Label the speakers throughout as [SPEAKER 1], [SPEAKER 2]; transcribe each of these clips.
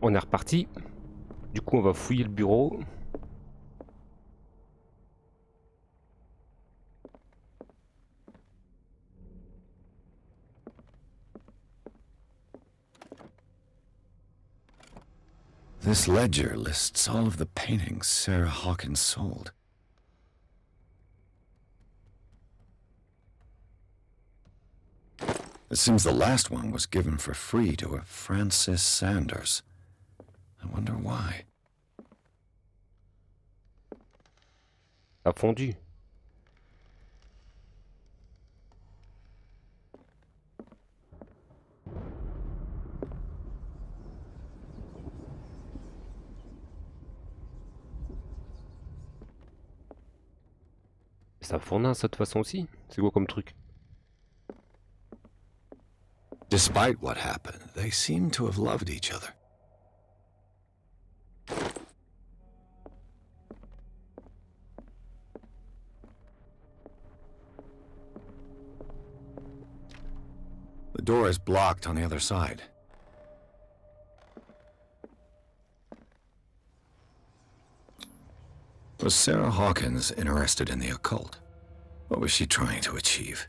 [SPEAKER 1] On est reparti. Du coup, on va fouiller le bureau.
[SPEAKER 2] This ledger lists all of the paintings Sarah Hawkins sold. It seems the last one was given for free to a Francis Sanders. I wonder why.
[SPEAKER 1] A fondu. Ça fournaise ça de toute façon aussi. C'est quoi comme truc?
[SPEAKER 2] Despite what happened, they seem to have loved each other. The door is blocked on the other side. Was Sarah Hawkins interested in the occult? What was she trying to achieve?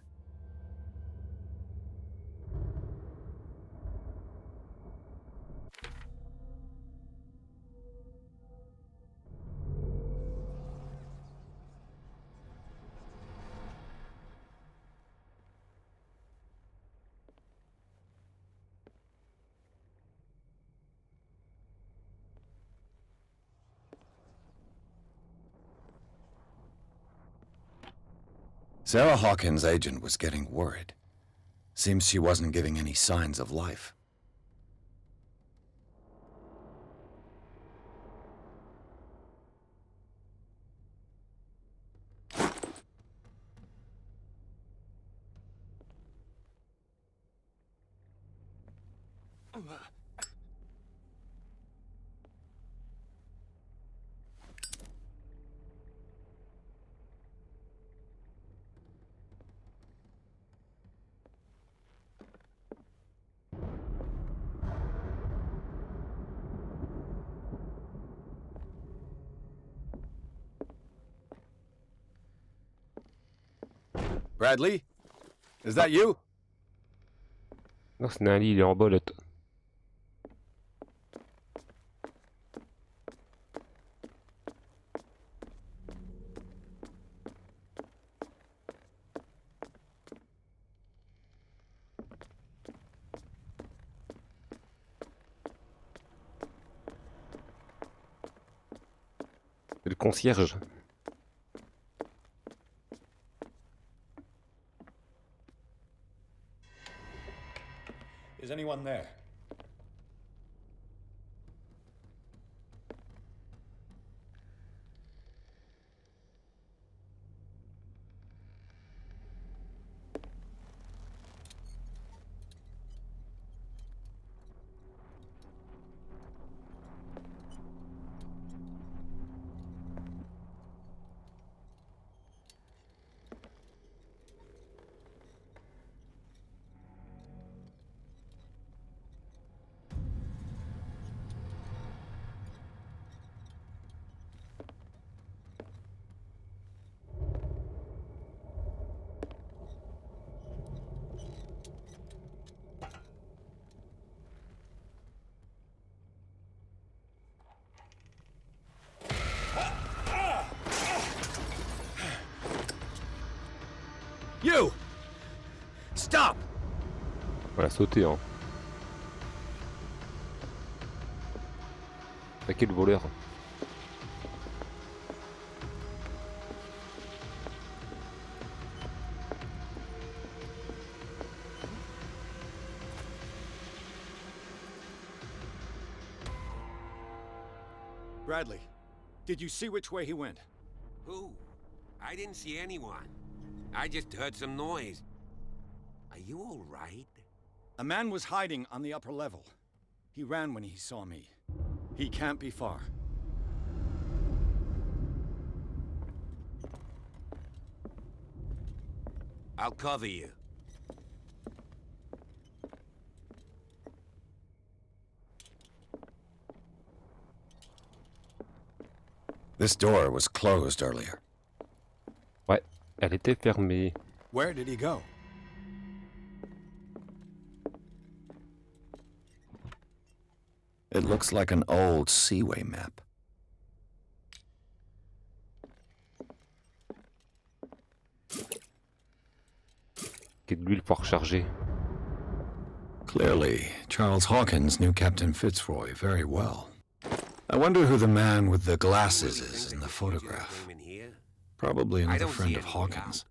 [SPEAKER 2] Sarah Hawkins' agent was getting worried. Seems she wasn't giving any signs of life. Bradley? Is that you?
[SPEAKER 1] Non, c'est un lit, il est en bas là. C'est le concierge.
[SPEAKER 2] Is anyone there? You! Stop!
[SPEAKER 1] On va sauter, hein. Attaquer le voleur.
[SPEAKER 3] Bradley, did you see which way he went?
[SPEAKER 4] Who? I didn't see anyone. I just heard some noise. Are you all right?
[SPEAKER 3] A man was hiding on the upper level. He ran when he saw me. He can't be far.
[SPEAKER 4] I'll cover you.
[SPEAKER 2] This door was closed earlier.
[SPEAKER 1] Ouais, elle était fermée.
[SPEAKER 3] Where did he go?
[SPEAKER 2] It looks like an old seaway map.
[SPEAKER 1] Qui de l'huile pour recharger.
[SPEAKER 2] Clearly, Charles Hawkins knew Captain Fitzroy very well. I wonder who the man with the glasses is in the photograph. Probably another friend of Hawkins.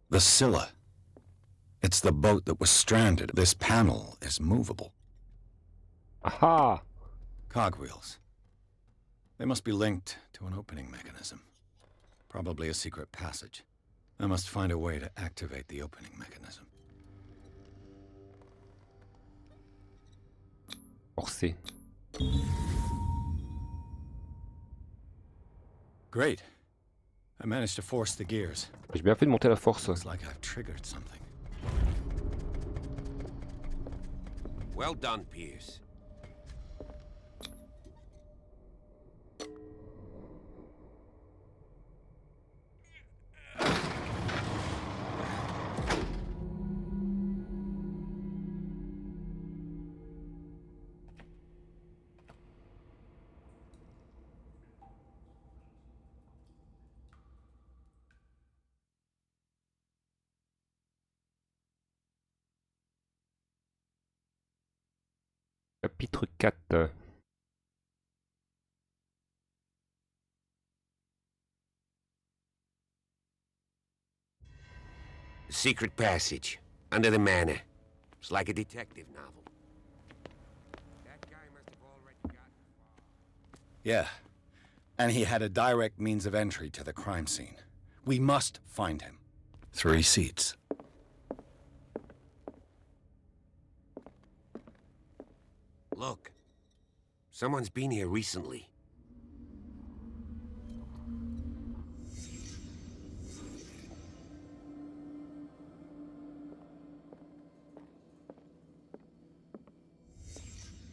[SPEAKER 2] The Scylla. It's the boat that was stranded. This panel is movable.
[SPEAKER 1] Aha!
[SPEAKER 3] Cogwheels. They must be linked to an opening mechanism. Probably a secret passage. I must find a way to activate the opening mechanism.
[SPEAKER 1] Forcé.
[SPEAKER 3] Great. I managed to force the gears.
[SPEAKER 1] J'ai bien fait de monter la force.
[SPEAKER 3] Looks like I've triggered something.
[SPEAKER 4] Well done, Pierce.
[SPEAKER 1] Chapitre 4.
[SPEAKER 4] Secret passage. Under the manor. It's like a detective novel. That guy must have already gotten far.
[SPEAKER 3] Yeah. And he had a direct means of entry to the crime scene. We must find him.
[SPEAKER 2] 3 seats.
[SPEAKER 4] Look. Someone's been here recently.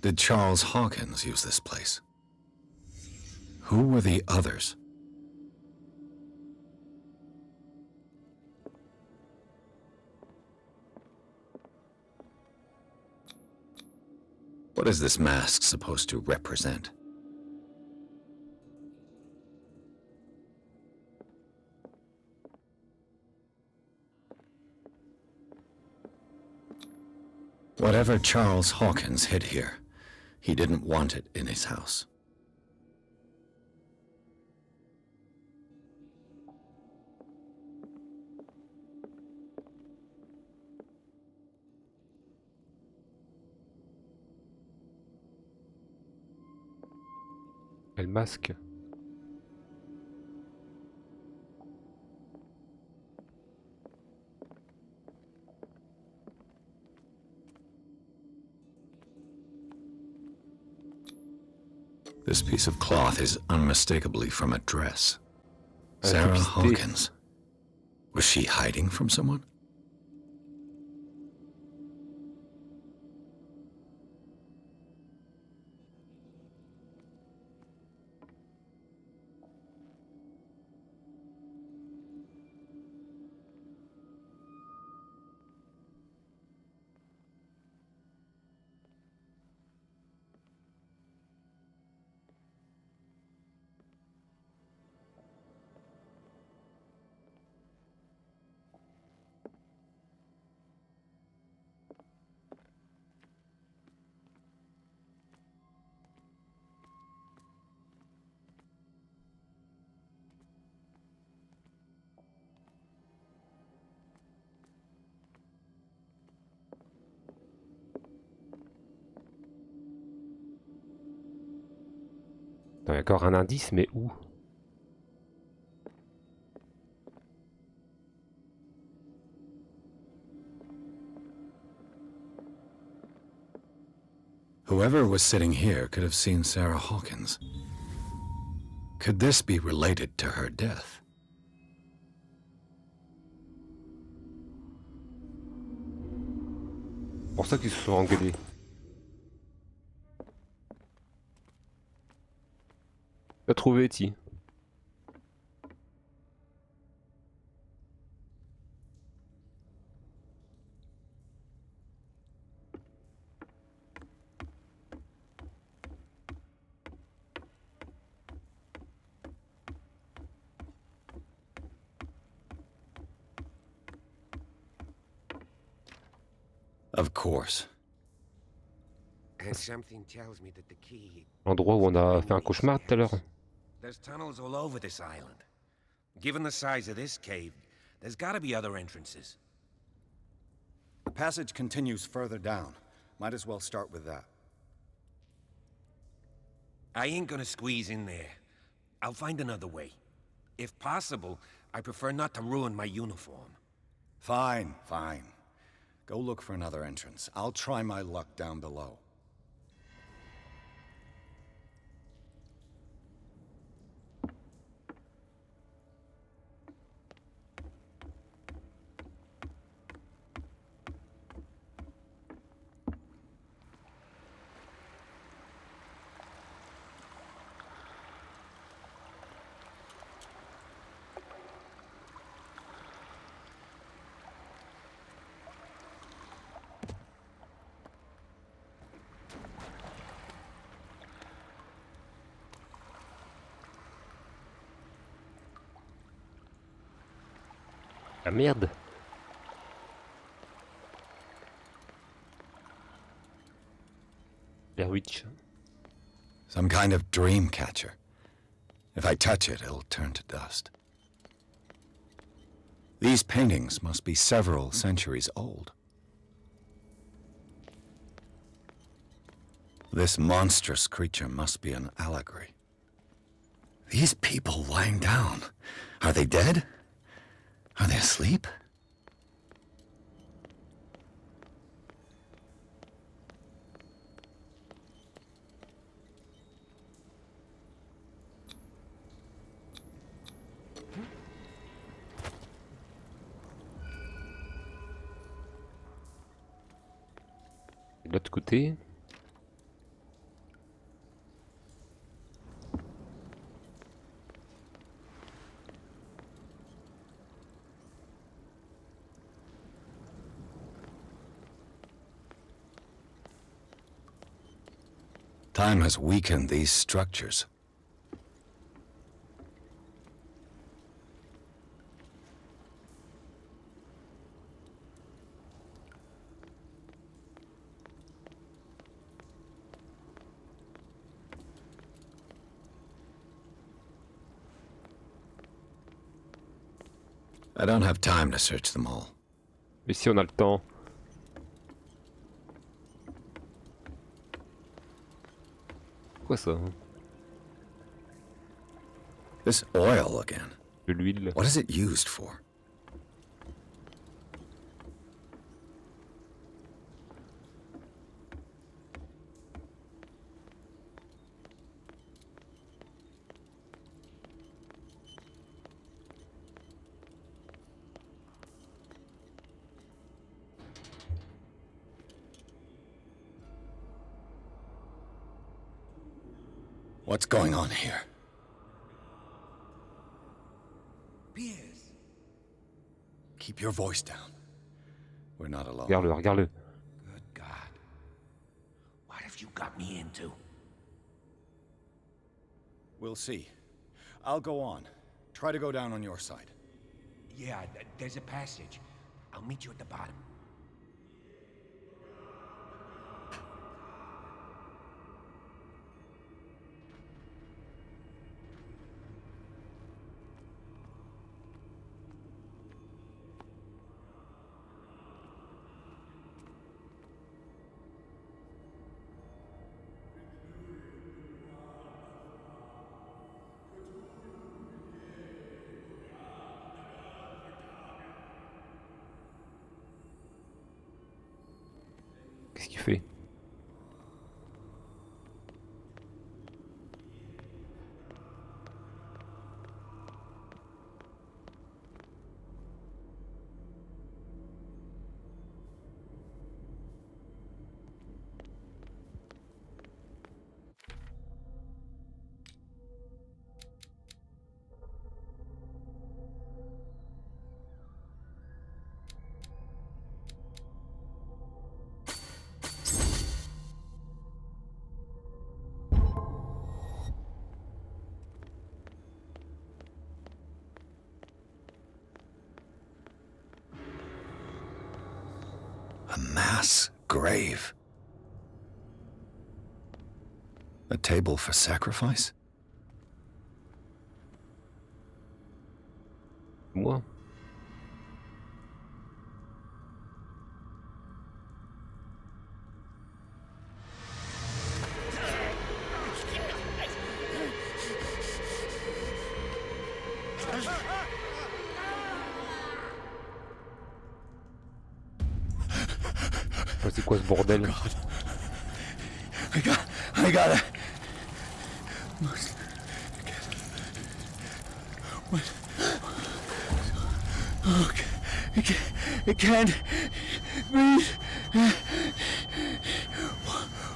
[SPEAKER 2] Did Charles Hawkins use this place? Who were the others? What is this mask supposed to represent? Whatever Charles Hawkins hid here, he didn't want it in his house.
[SPEAKER 1] Quel masque.
[SPEAKER 2] This piece of cloth is unmistakably from a dress.
[SPEAKER 1] Un
[SPEAKER 2] Sarah
[SPEAKER 1] publicité.
[SPEAKER 2] Hawkins. Was she hiding from someone?
[SPEAKER 1] Il y a encore un indice, mais où?
[SPEAKER 2] Whoever was sitting here could have seen Sarah Hawkins. Could this be related to her death?
[SPEAKER 1] C'est pour ça qu'ils se sont engueulés. T'as trouvé, Ti.
[SPEAKER 3] Of course.
[SPEAKER 4] And something tells me that the key...
[SPEAKER 1] L'endroit où on a fait un cauchemar tout à l'heure.
[SPEAKER 4] There's tunnels all over this island. Given the size of this cave, there's gotta be other entrances.
[SPEAKER 3] The passage continues further down. Might as well start with that.
[SPEAKER 4] I ain't gonna squeeze in there. I'll find another way. If possible, I prefer not to ruin my uniform.
[SPEAKER 3] Fine, fine. Go look for another entrance. I'll try my luck down below.
[SPEAKER 1] Ah merde! Blair Witch.
[SPEAKER 3] Some kind of dream catcher. If I touch it, it'll turn to dust. These paintings must be several centuries old. This monstrous creature must be an allegory. These people lying down, are they dead? Are they asleep?
[SPEAKER 1] Et de l'autre côté.
[SPEAKER 3] Time has weakened these structures. I don't have time to search them all.
[SPEAKER 1] Mais si on a le temps. Quoi ça?
[SPEAKER 3] This oil again.
[SPEAKER 1] De l'huile.
[SPEAKER 3] What is it used for? What's going on here?
[SPEAKER 4] Piers!
[SPEAKER 3] Keep your voice down. We're not alone.
[SPEAKER 1] Regarde-le, regarde-le.
[SPEAKER 4] Good God. What have you got me into?
[SPEAKER 3] We'll see. I'll go on. Try to go down on your side.
[SPEAKER 4] Yeah, there's a passage. I'll meet you at the bottom.
[SPEAKER 1] Qu'est-ce qu'il fait?
[SPEAKER 2] A mass grave. A table for sacrifice?
[SPEAKER 1] Moi? Oh, c'est quoi ce bordel?
[SPEAKER 2] I gotta... Okay. It can't breathe.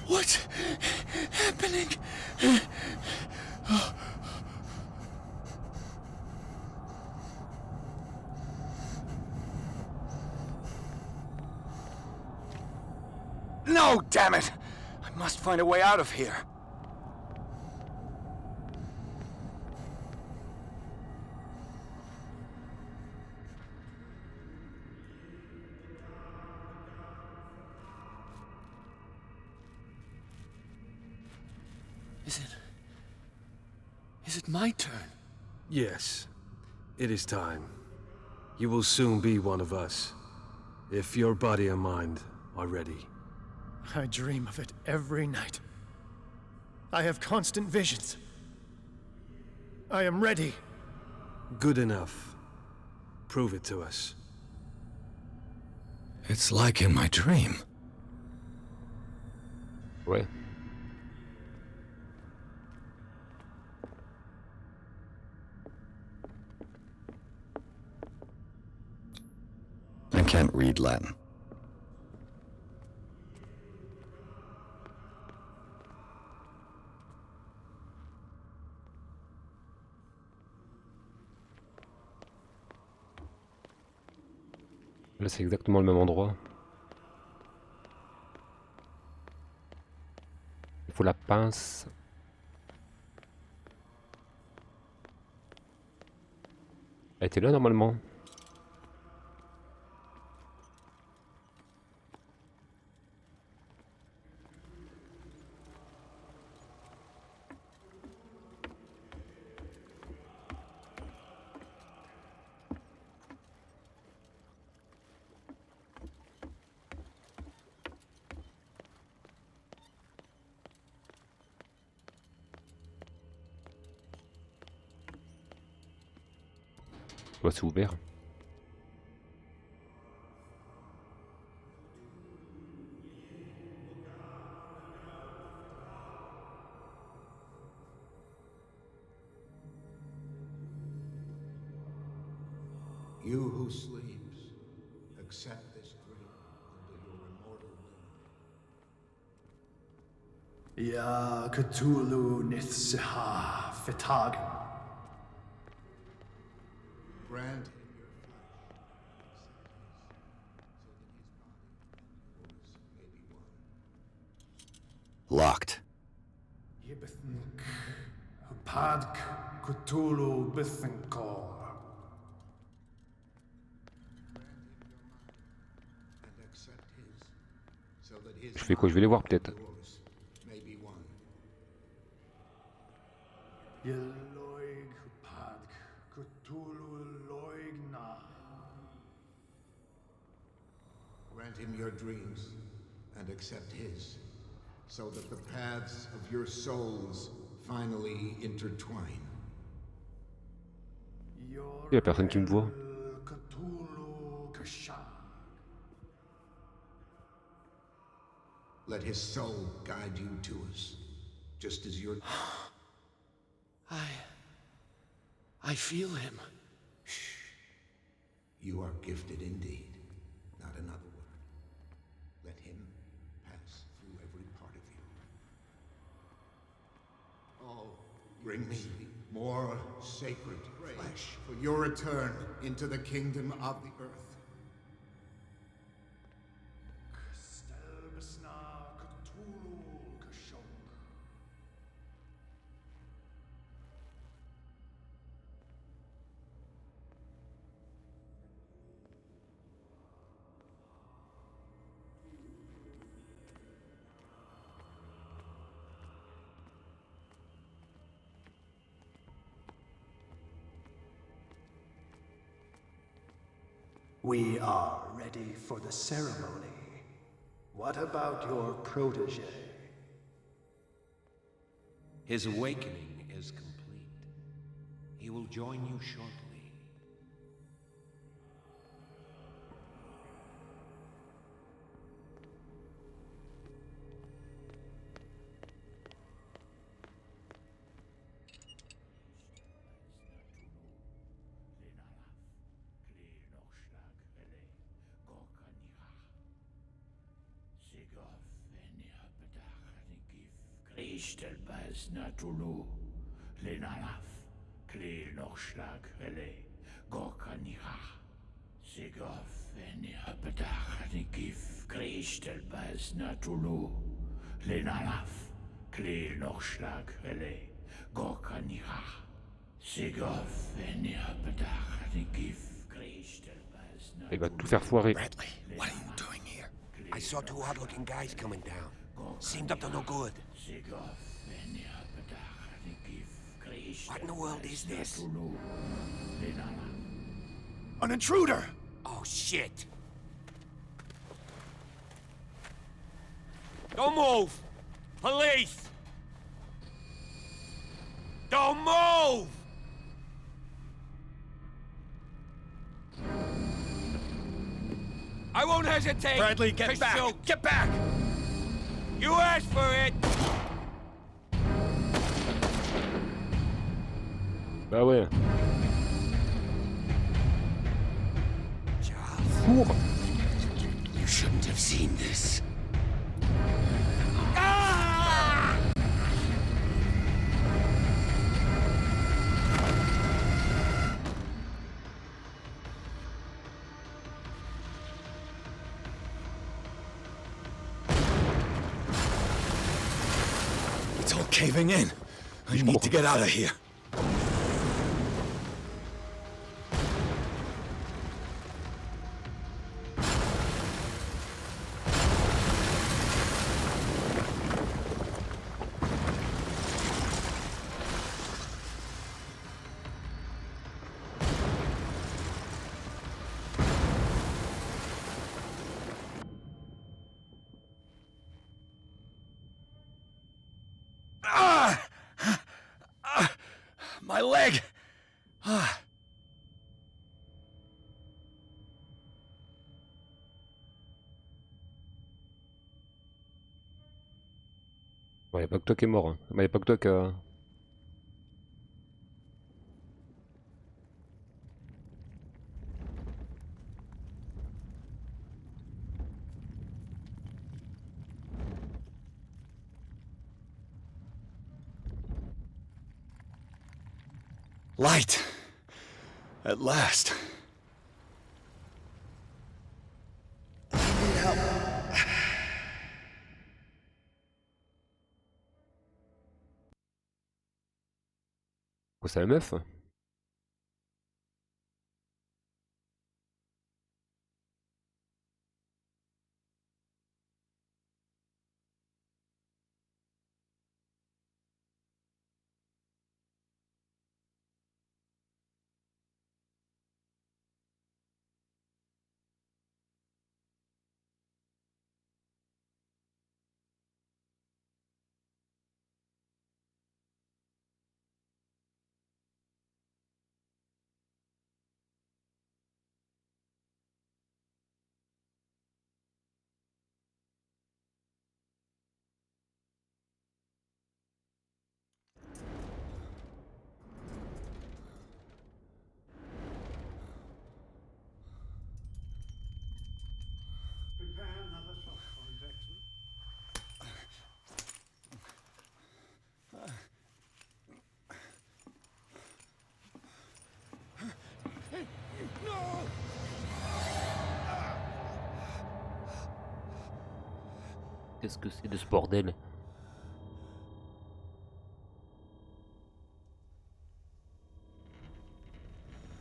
[SPEAKER 2] What's happening? No, damn it! I must find a way out of here. Is it my turn?
[SPEAKER 5] Yes, it is time. You will soon be one of us, if your body and mind are ready.
[SPEAKER 6] I dream of it every night. I have constant visions. I am ready.
[SPEAKER 5] Good enough. Prove it to us.
[SPEAKER 2] It's like in my dream.
[SPEAKER 1] Ouais.
[SPEAKER 2] I can't read Latin.
[SPEAKER 1] Là, c'est exactement le même endroit. Il faut la pince. Elle était là normalement. Ouais, c'est ouvert.
[SPEAKER 7] You who sleeps, accept this dream under your immortal will.
[SPEAKER 6] Ya Cthulhu Nithsiha Fitag.
[SPEAKER 7] Grant him your flesh, so that his body and yours may be one.
[SPEAKER 2] Locked.
[SPEAKER 6] Yibithink Padk Cthulhu Bithinkor.
[SPEAKER 7] And accept his, so that his
[SPEAKER 1] Je fais quoi? Je vais les voir peut-être.
[SPEAKER 7] body and yours may be one.
[SPEAKER 6] Yeloig Padk Cthulhu Loigna.
[SPEAKER 7] Grant him your dreams and accept his, so that the paths of your souls finally intertwine.
[SPEAKER 1] Il y a personne qui me voit.
[SPEAKER 6] Cthulhu Kashag.
[SPEAKER 7] Let his soul guide you to us, just as your...
[SPEAKER 6] I feel him.
[SPEAKER 7] You are gifted indeed. Not another word. Let him pass through every part of you. Oh, bring me more sacred flesh for your return into the kingdom of the earth.
[SPEAKER 6] Stelbisna Cthulhu Kashog.
[SPEAKER 8] We are ready for the ceremony. What about your protege?
[SPEAKER 4] His awakening is complete. He will join you shortly.
[SPEAKER 9] Cthulhu, Natulu, Lenalaf, Kleel Nochschlag, Rele, Gorkaniha, Sigov, Enihapetach, Nikif, Kristelbaz, Natulu, Lenalaf, Kleel Nochschlag, Rele, Gorkaniha, Sigov, Enihapetach, Nikif, Kristelbaz, Natulu.
[SPEAKER 1] Il va tout faire foirer.
[SPEAKER 4] Bradley, what are you doing here? I saw two odd-looking guys coming down. Seemed up to no good. What in the world is this?
[SPEAKER 3] An intruder!
[SPEAKER 4] Oh, shit! Don't move! Police! Don't move! I won't hesitate!
[SPEAKER 3] Bradley, get back!
[SPEAKER 4] Shoot.
[SPEAKER 3] Get back!
[SPEAKER 4] You asked for it!
[SPEAKER 1] Bah ouais.
[SPEAKER 4] Charles,
[SPEAKER 1] Cours.
[SPEAKER 4] you shouldn't have seen this.
[SPEAKER 3] It's all caving in. I need to get out of here. My leg!
[SPEAKER 1] Bon, y a pas que toi qui est mort. Hein. Bah, y a pas que toi qui a...
[SPEAKER 3] Light! At last.
[SPEAKER 1] Quoi, c'est la meuf?
[SPEAKER 10] Prepare another shot for injection.
[SPEAKER 1] Qu'est-ce que c'est de ce bordel?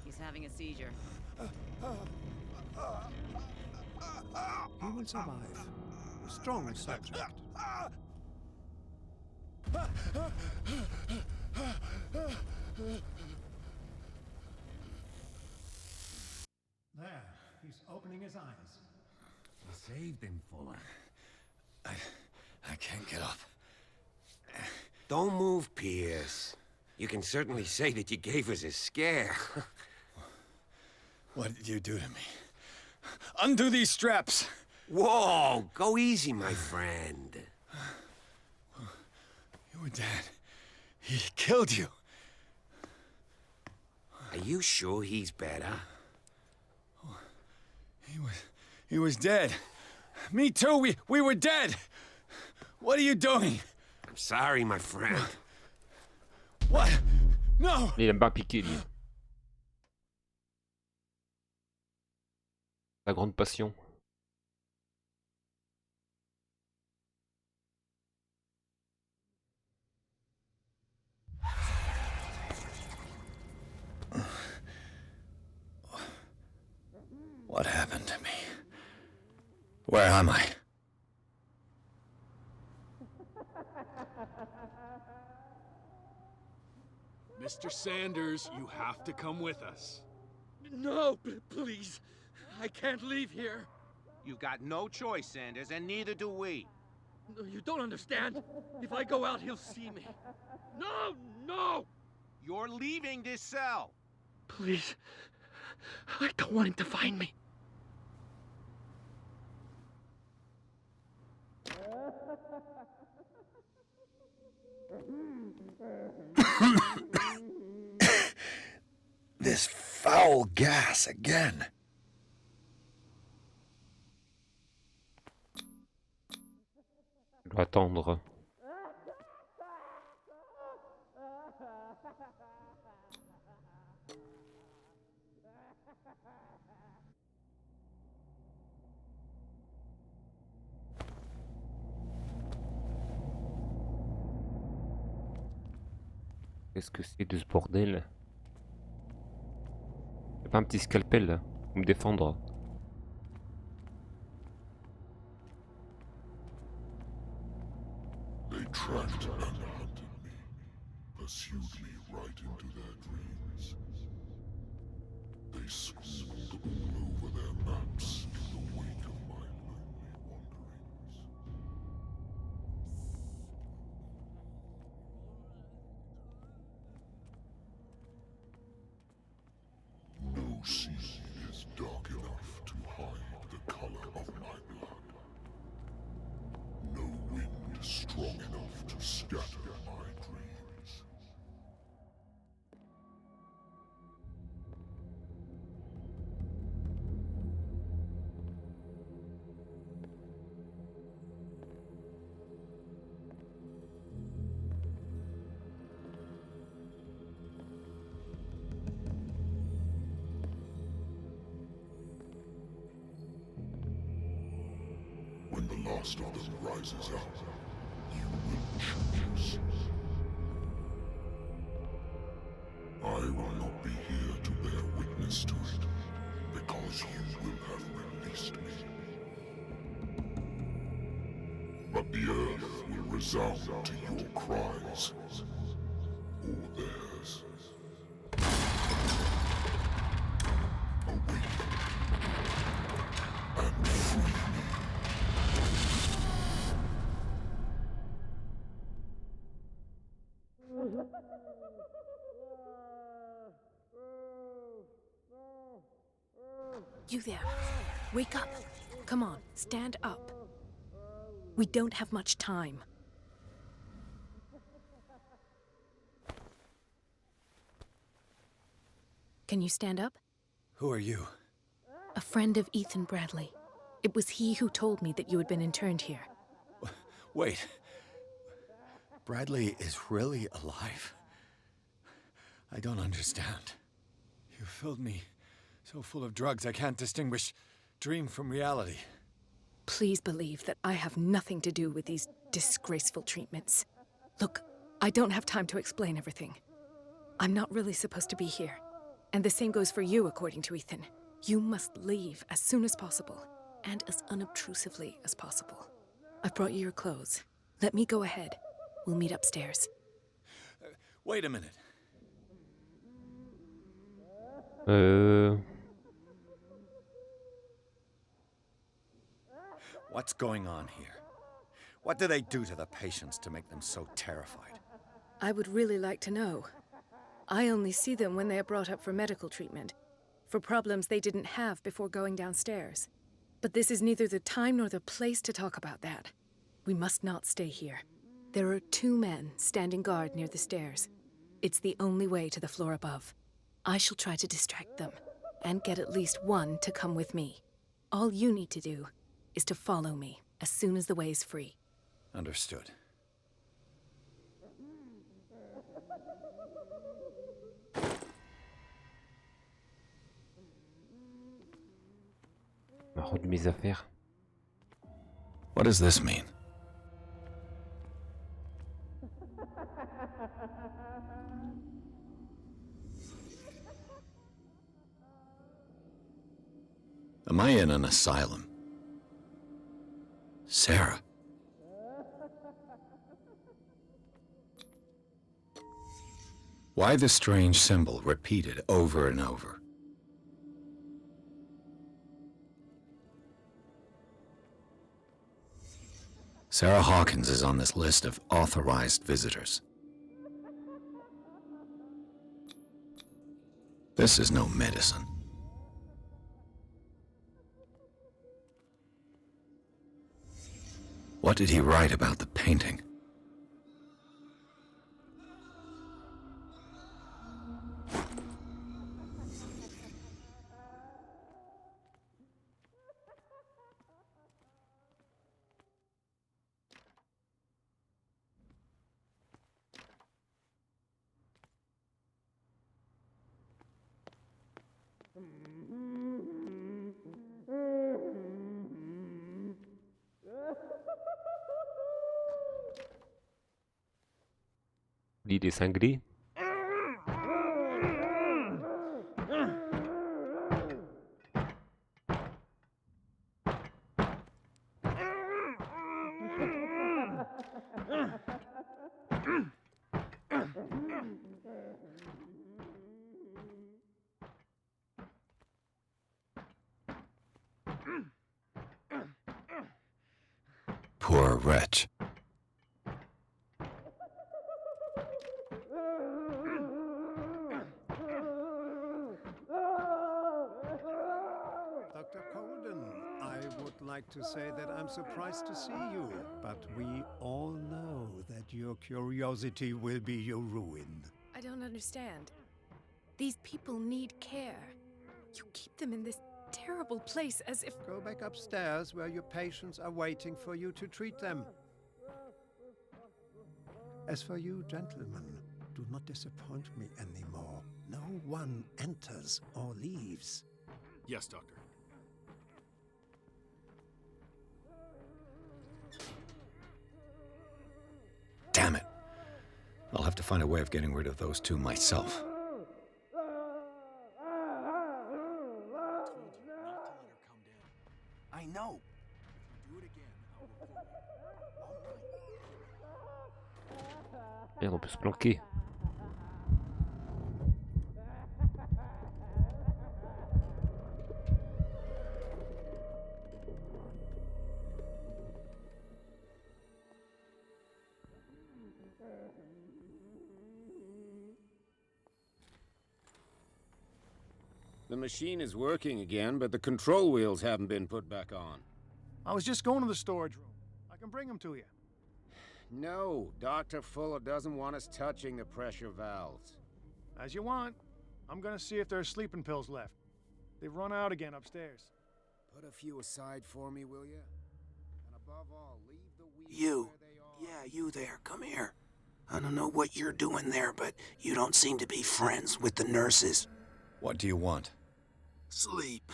[SPEAKER 11] He's having a seizure.
[SPEAKER 10] He will survive. Strong subject. There, he's Sanders, opening his eyes.
[SPEAKER 4] You saved him, Fuller.
[SPEAKER 3] I can't get up.
[SPEAKER 4] Don't move, Pierce. You can certainly say that you gave us a scare.
[SPEAKER 3] What did you do to me? Undo these straps!
[SPEAKER 4] Whoa! Go easy, my friend.
[SPEAKER 3] You were dead. He killed you.
[SPEAKER 4] Are you sure he's better?
[SPEAKER 3] He was dead. Me too, we were dead! What are you doing?
[SPEAKER 4] I'm sorry, my friend.
[SPEAKER 3] What? No!
[SPEAKER 1] Il aime pas piquer, lui. La grande passion.
[SPEAKER 3] What happened to me? Where am I?
[SPEAKER 12] Mr. Sanders, you have to come with us.
[SPEAKER 13] No, please. I can't leave here.
[SPEAKER 14] You've got no choice, Sanders, and neither do we.
[SPEAKER 13] No, you don't understand. If I go out, he'll see me. No, no!
[SPEAKER 14] You're leaving this cell.
[SPEAKER 13] Please. I don't want him to find me.
[SPEAKER 3] This foul gas again.
[SPEAKER 1] Je dois attendre. Qu'est-ce que c'est de ce bordel? Y'a pas un petit scalpel là pour me défendre?
[SPEAKER 15] They tracked and hunted me, pursued me right into their dreams. They scrawled all over their maps in the wake of my lonely wanderings. No sea is dark enough to hide the color of my blood. No wind strong enough to scatter my dreams. When the last of them rises up, you will choose. I will not be here to bear witness to it, because you will have released me. But the earth will resound to your cries, or theirs. Awaken and free me.
[SPEAKER 16] You there. Wake up. Come on, stand up. We don't have much time. Can you stand up?
[SPEAKER 3] Who are you?
[SPEAKER 16] A friend of Ethan Bradley. It was he who told me that you had been interned here.
[SPEAKER 3] Wait. Bradley is really alive? I don't understand. You filled me so full of drugs I can't distinguish dream from reality.
[SPEAKER 16] Please believe that I have nothing to do with these disgraceful treatments. Look, I don't have time to explain everything. I'm not really supposed to be here. And the same goes for you, according to Ethan. You must leave as soon as possible, and as unobtrusively as possible. I've brought you your clothes. Let me go ahead. We'll meet upstairs.
[SPEAKER 3] Wait a minute. What's going on here? What do they do to the patients to make them so terrified?
[SPEAKER 16] I would really like to know. I only see them when they are brought up for medical treatment, for problems they didn't have before going downstairs. But this is neither the time nor the place to talk about that. We must not stay here. There are 2 men standing guard near the stairs. It's the only way to the floor above. I shall try to distract them, and get at least one to come with me. All you need to do is to follow me as soon as the way is free.
[SPEAKER 3] Understood.
[SPEAKER 1] Ma rendu mes affaires.
[SPEAKER 3] What does this mean? Am I in an asylum? Sarah. Why the strange symbol repeated over and over? Sarah Hawkins is on this list of authorized visitors. This is no medicine. What did he write about the painting?
[SPEAKER 1] L'idée cinglée.
[SPEAKER 3] Poor wretch.
[SPEAKER 10] Dr. Colden, I would like to say that I'm surprised to see you, but we all know that your curiosity will be your ruin.
[SPEAKER 16] I don't understand. These people need care. You keep them in this terrible place as if...
[SPEAKER 10] Go back upstairs where your patients are waiting for you to treat them. As for you, gentlemen, do not disappoint me anymore. No one enters or leaves.
[SPEAKER 12] Yes, Doctor.
[SPEAKER 3] Damn it. I'll have to find a way of getting rid of those 2 myself.
[SPEAKER 14] I know.
[SPEAKER 1] Merde, on peut se planquer.
[SPEAKER 4] The machine is working again, but the control wheels haven't been put back on.
[SPEAKER 6] I was just going to the storage room. I can bring them to you.
[SPEAKER 4] No, Dr. Fuller doesn't want us touching the pressure valves.
[SPEAKER 6] As you want. I'm gonna see if there's sleeping pills left. They've run out again upstairs.
[SPEAKER 4] Put a few aside for me, will you? And above all, leave the wheels
[SPEAKER 17] You.
[SPEAKER 4] where they are.
[SPEAKER 17] Yeah, you there. Come here. I don't know what you're doing there, but you don't seem to be friends with the nurses.
[SPEAKER 3] What do you want?
[SPEAKER 17] Sleep.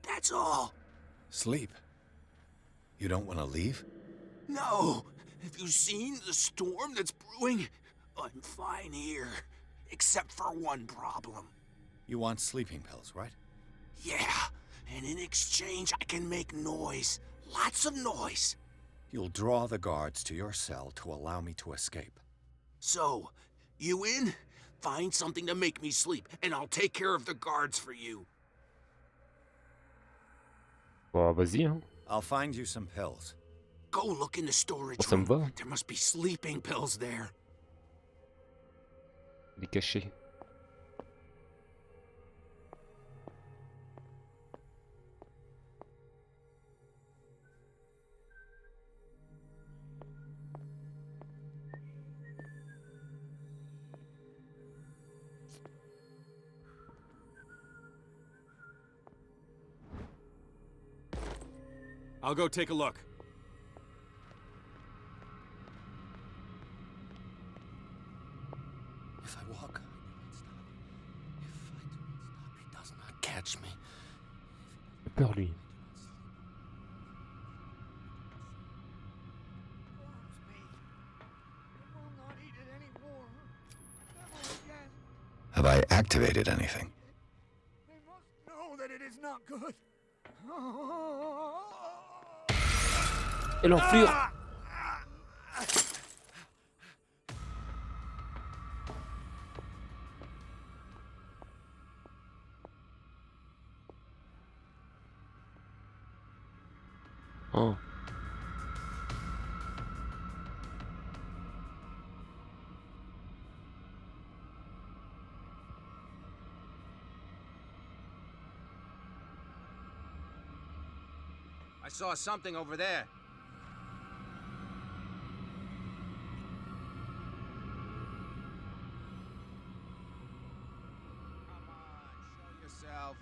[SPEAKER 17] That's all.
[SPEAKER 3] Sleep? You don't want to leave?
[SPEAKER 17] No. Have you seen the storm that's brewing? I'm fine here. Except for one problem.
[SPEAKER 3] You want sleeping pills, right?
[SPEAKER 17] Yeah. And in exchange, I can make noise. Lots of noise.
[SPEAKER 3] You'll draw the guards to your cell to allow me to escape.
[SPEAKER 17] So, you in? Find something to make me sleep, and I'll take care of the guards for you.
[SPEAKER 1] Bon, vas-y, hein.
[SPEAKER 3] I'll find you some pills.
[SPEAKER 17] Go look in the storage
[SPEAKER 1] Ça me
[SPEAKER 17] room.
[SPEAKER 1] va.
[SPEAKER 17] There must be sleeping pills there.
[SPEAKER 1] Il est caché.
[SPEAKER 12] I'll go take a look.
[SPEAKER 17] If I walk, I do not stop. If I do not stop, he does not catch me.
[SPEAKER 1] Il a peur lui.
[SPEAKER 2] Have I activated anything?
[SPEAKER 6] Know that it is not good.
[SPEAKER 1] Et l'enflure. Oh.
[SPEAKER 14] I saw something over there. Come on, show yourself.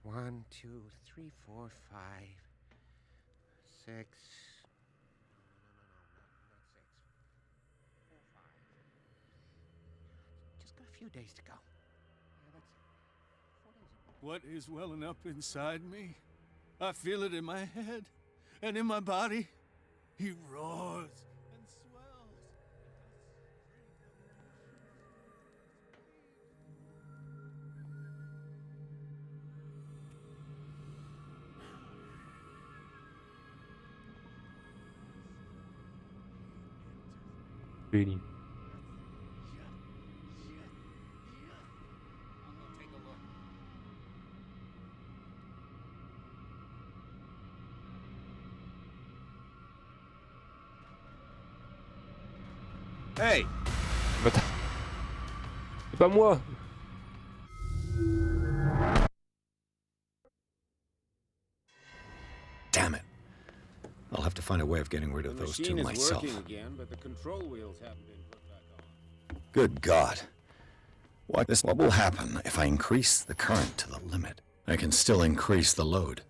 [SPEAKER 4] One, two, three, four, 5, 6. No, not 6. 4, 5. Just got a few days to go. Yeah, that's 4 days.
[SPEAKER 12] What is welling up inside me? I feel it in my head and in my body. He roars and swells.
[SPEAKER 1] Really.
[SPEAKER 14] Hey!
[SPEAKER 1] C'est pas moi.
[SPEAKER 2] Damn it. I'll have to find a way of getting rid of those two myself.
[SPEAKER 4] Again, but the control wheels haven't been put back on.
[SPEAKER 2] Good God. What will happen if I increase the current to the limit? I can still increase the load.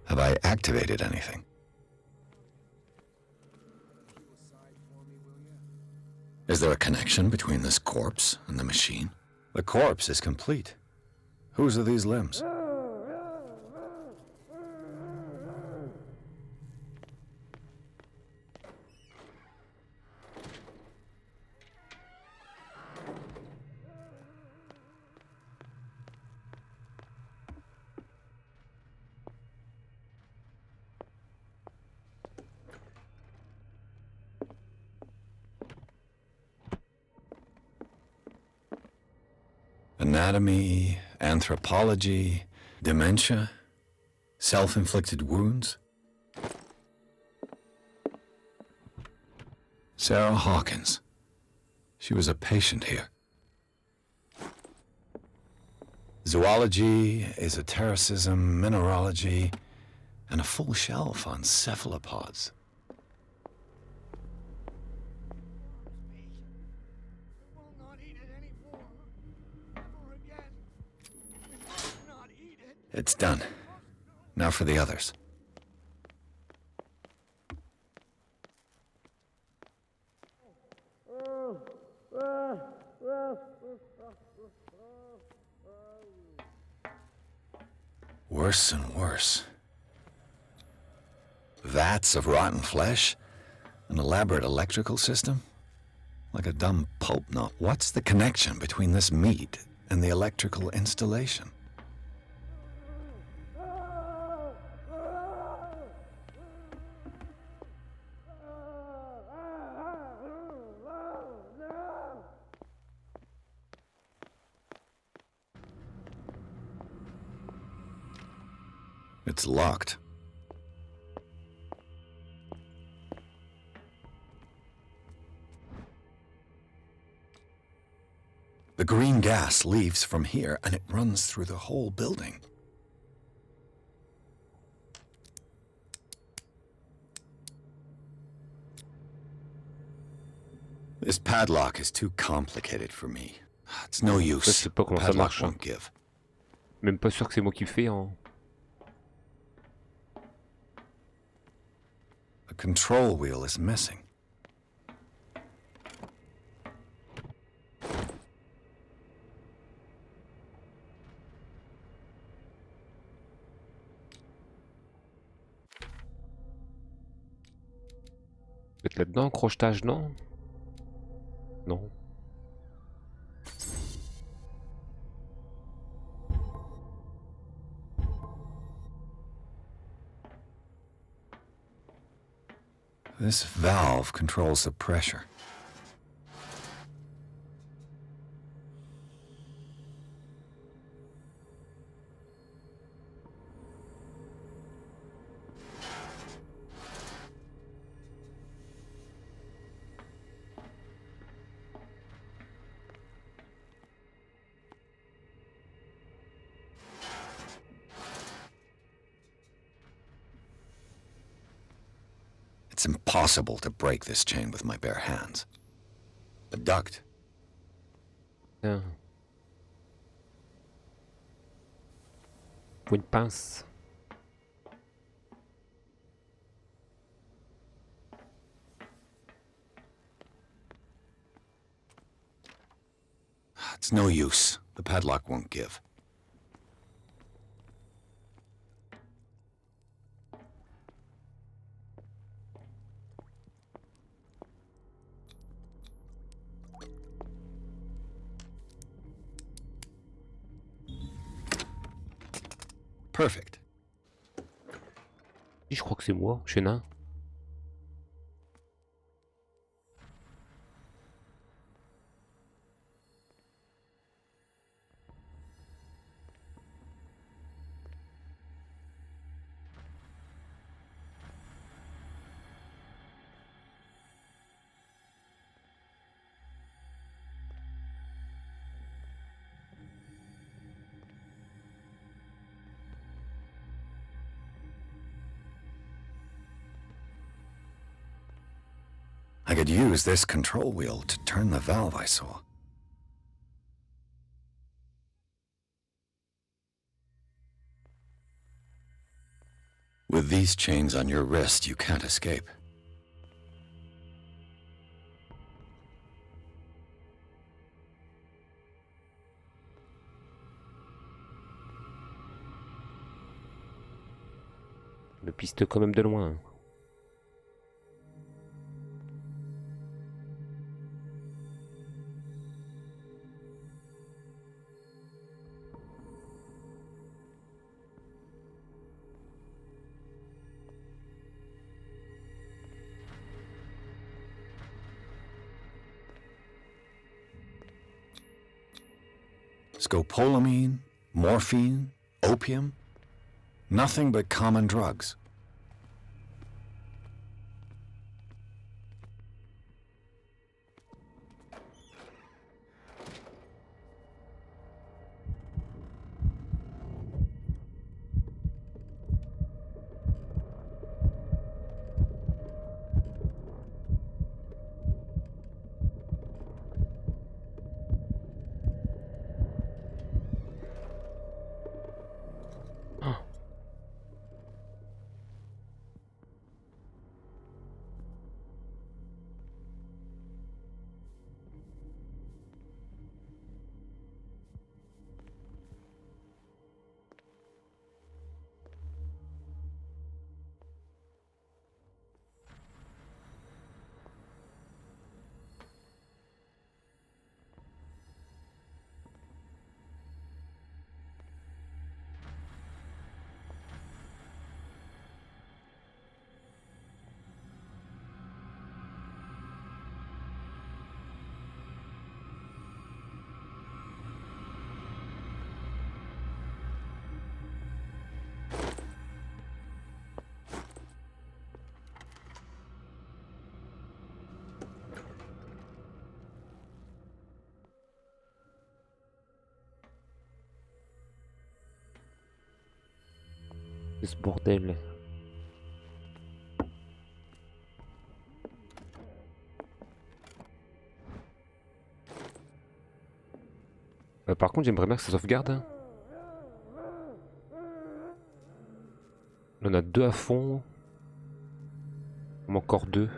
[SPEAKER 2] Have I activated anything? Is there a connection between this corpse and the machine? The corpse is complete. Whose are these limbs? Anatomy, anthropology, dementia, self-inflicted wounds. Sarah Hawkins. She was a patient here. Zoology, esotericism, mineralogy, and a full shelf on cephalopods. It's done. Now for the others. Worse and worse. Vats of rotten flesh? An elaborate electrical system? like a dumb pulp knot. What's the connection between this meat and the electrical installation? It's locked. The green gas leaves from here and it runs through the whole building. This padlock is too complicated for me. It's no use.
[SPEAKER 1] Je sais pas comment ça
[SPEAKER 2] Padlock
[SPEAKER 1] marche.
[SPEAKER 2] won't give.
[SPEAKER 1] Même pas sûr que c'est moi qui le fais. Hein.
[SPEAKER 2] The control wheel is missing.
[SPEAKER 1] Peut-être là-dedans, crochetage, non? Non.
[SPEAKER 2] This valve controls the pressure. It's impossible to break this chain with my bare hands. A duct.
[SPEAKER 1] Tiens. Faut une pince.
[SPEAKER 2] It's no use. The padlock won't give. Perfect.
[SPEAKER 1] Je crois que c'est moi, je suis nain.
[SPEAKER 2] I could use this control wheel to turn the valve I saw. With these chains on your wrist, you can't escape.
[SPEAKER 1] Le piste quand même de loin.
[SPEAKER 2] Scopolamine, morphine, opium, nothing but common drugs.
[SPEAKER 1] Ce bordel. Par contre, j'aimerais bien que ça sauvegarde. Là, on a 2 à fond. On a encore 2.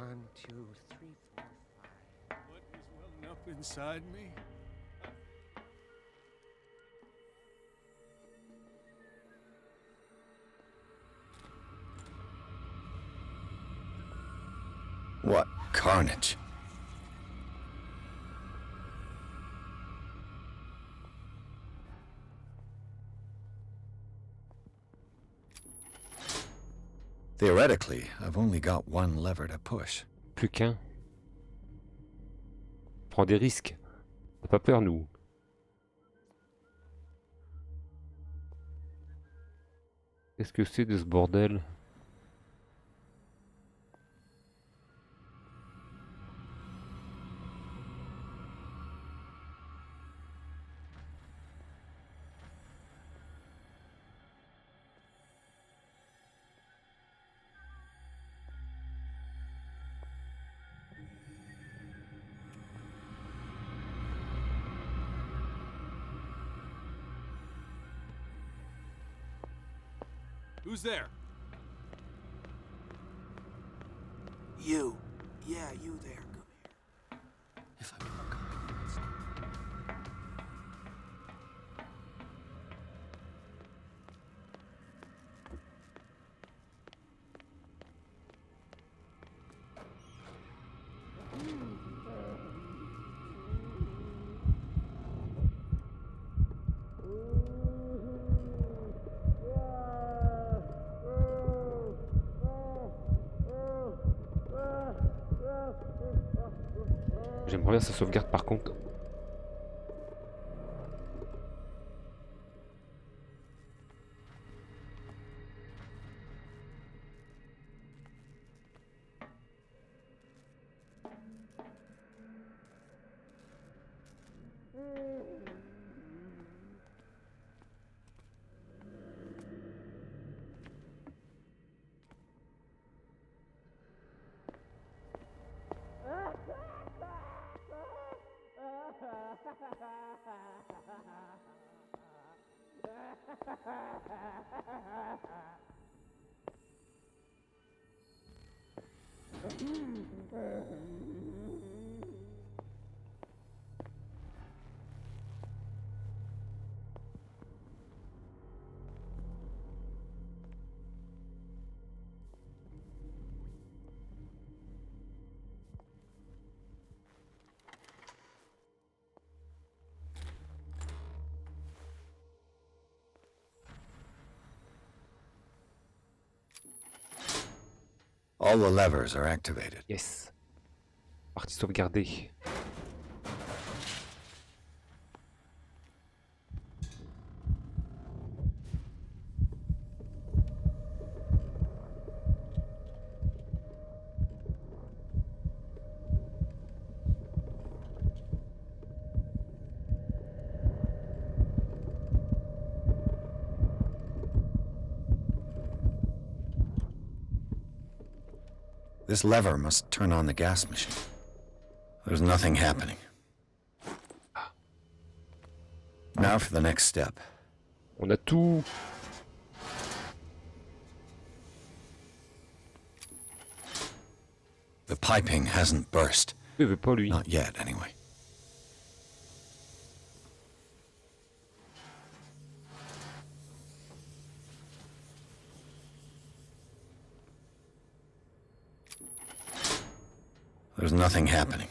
[SPEAKER 4] One, two, three, four, five.
[SPEAKER 12] What was welling up inside me?
[SPEAKER 3] What carnage. Theoretically, I've only got one lever to push.
[SPEAKER 1] Plus qu'un. Prends des risques. T'as pas peur, nous. Qu'est-ce que c'est de ce bordel?
[SPEAKER 12] Who's there?
[SPEAKER 17] You. Yeah, you there. Come here. If I walk
[SPEAKER 1] J'aimerais bien sa sauvegarde par contre.
[SPEAKER 3] All the levers are activated.
[SPEAKER 1] Yes. Partie sauvegardée.
[SPEAKER 3] This lever must turn on the gas machine. There's nothing happening. Now for the next step.
[SPEAKER 1] On a tout.
[SPEAKER 3] The piping hasn't burst.
[SPEAKER 1] Il veut pas, lui.
[SPEAKER 3] Not yet, anyway. There's nothing happening.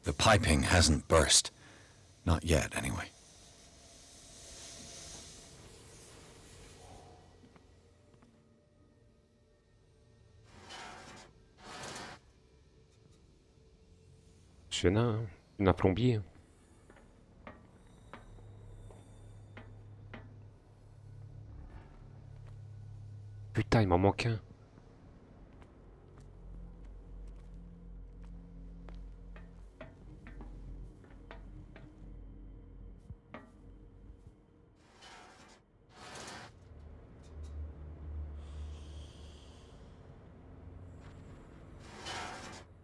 [SPEAKER 2] The piping hasn't burst. Not yet, anyway.
[SPEAKER 1] Je nain, un plombier. Putain, il m'en manque un.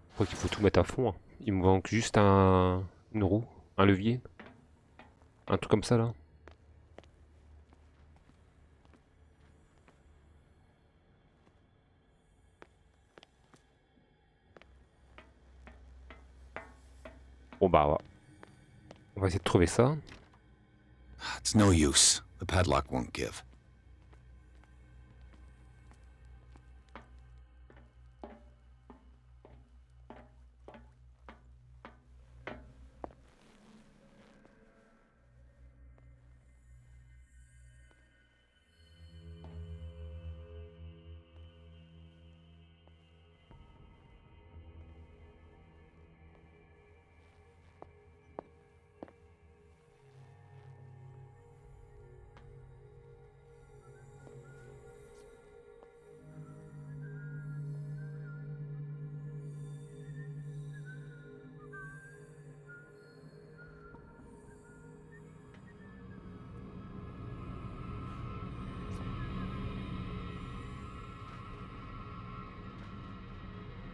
[SPEAKER 1] Je crois qu'il faut tout mettre à fond. Hein. Il me manque juste une roue, un levier. Un truc comme ça là. Bon bah ouais. On va essayer de trouver ça.
[SPEAKER 2] It's no use. The padlock won't give.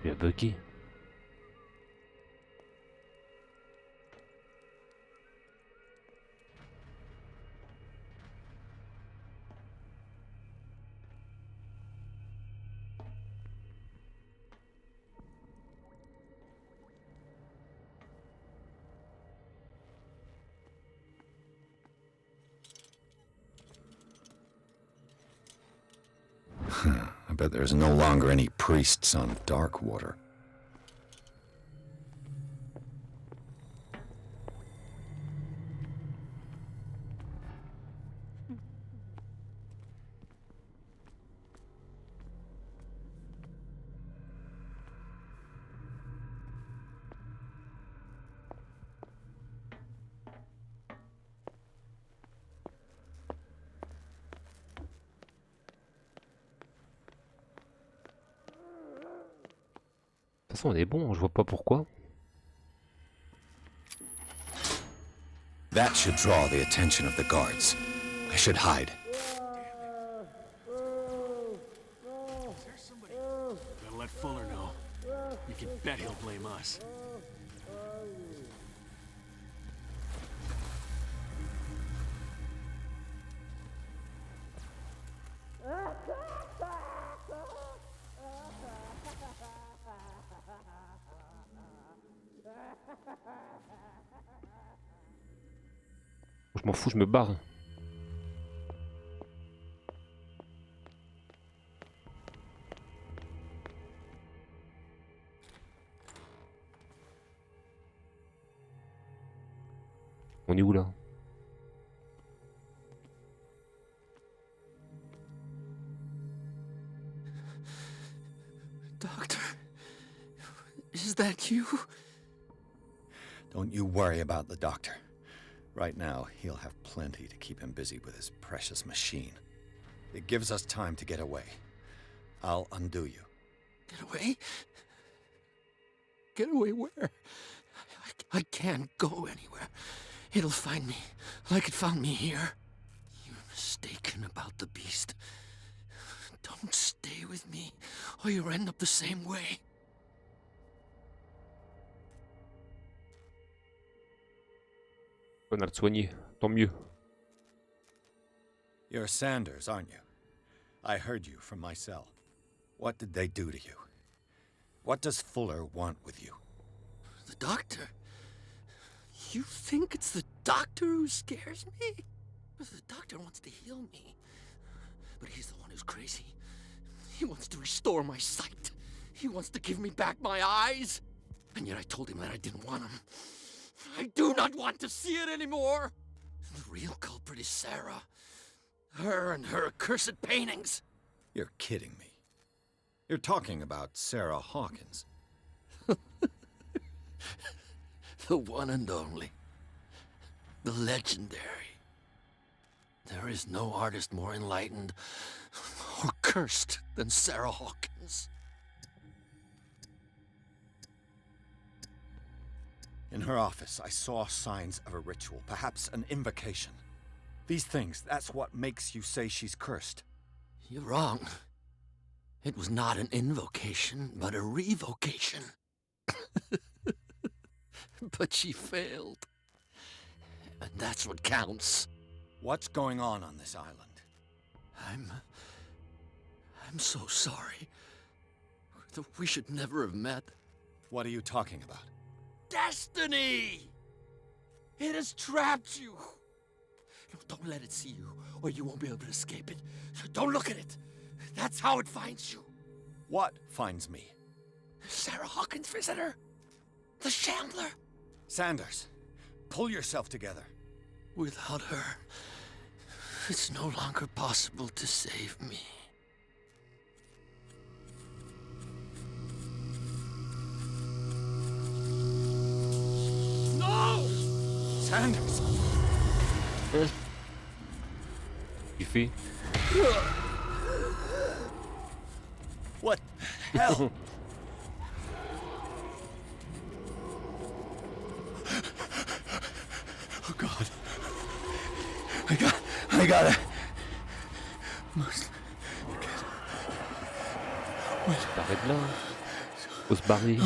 [SPEAKER 1] Il a bugué.
[SPEAKER 2] I bet there's no longer any priests on Darkwater.
[SPEAKER 1] De toute façon, on est bon, je vois pas pourquoi.
[SPEAKER 2] That should draw the attention of the guards. I should hide.
[SPEAKER 12] Gotta let Fuller know. You can bet he'll blame us.
[SPEAKER 1] Je m'en fous, je me barre. On est où là?
[SPEAKER 17] Doctor, is that you?
[SPEAKER 2] Don't you worry about the doctor. Right now, he'll have plenty to keep him busy with his precious machine. It gives us time to get away. I'll undo you.
[SPEAKER 17] Get away? Get away where? I can't go anywhere. It'll find me, like it found me here. You're mistaken about the beast. Don't stay with me, or you'll end up the same way.
[SPEAKER 1] On a le soigné, tant mieux.
[SPEAKER 2] You're Sanders, aren't you? I heard you from my cell. What did they do to you? What does Fuller want with you?
[SPEAKER 17] The doctor? You think it's the doctor who scares me? The doctor wants to heal me. But he's the one who's crazy. He wants to restore my sight. He wants to give me back my eyes. And yet I told him that I didn't want him. I do not want to see it anymore! The real culprit is Sarah. Her and her accursed paintings.
[SPEAKER 3] You're kidding me. You're talking about Sarah Hawkins.
[SPEAKER 17] The one and only. The legendary. There is no artist more enlightened or cursed than Sarah Hawkins.
[SPEAKER 3] In her office, I saw signs of a ritual, perhaps an invocation. These things, that's what makes you say she's cursed.
[SPEAKER 17] You're wrong. It was not an invocation, but a revocation. But she failed. And that's what counts.
[SPEAKER 3] What's going on this island?
[SPEAKER 17] I'm so sorry. We should never have met.
[SPEAKER 3] What are you talking about?
[SPEAKER 17] Destiny! It has trapped you. No, don't let it see you, or you won't be able to escape it. Don't look at it. That's how it finds you.
[SPEAKER 3] What finds me?
[SPEAKER 17] Sarah Hawkins' visitor. The Shambler.
[SPEAKER 3] Sanders, pull yourself together.
[SPEAKER 17] Without her, it's no longer possible to save me.
[SPEAKER 13] No!
[SPEAKER 3] Sanders!
[SPEAKER 1] Il fait.
[SPEAKER 3] What the hell? Oh God. I gotta.
[SPEAKER 1] T'arrêtes là. Faut se barrer.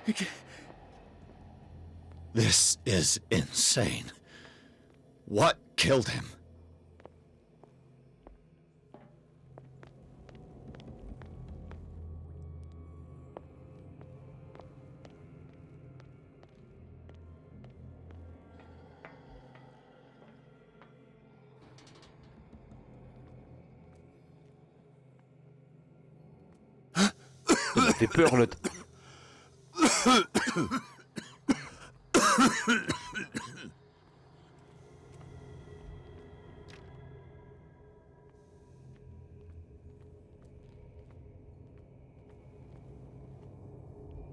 [SPEAKER 3] Okay. This is insane. What killed him?
[SPEAKER 1] Ça m'a fait peur l'autre.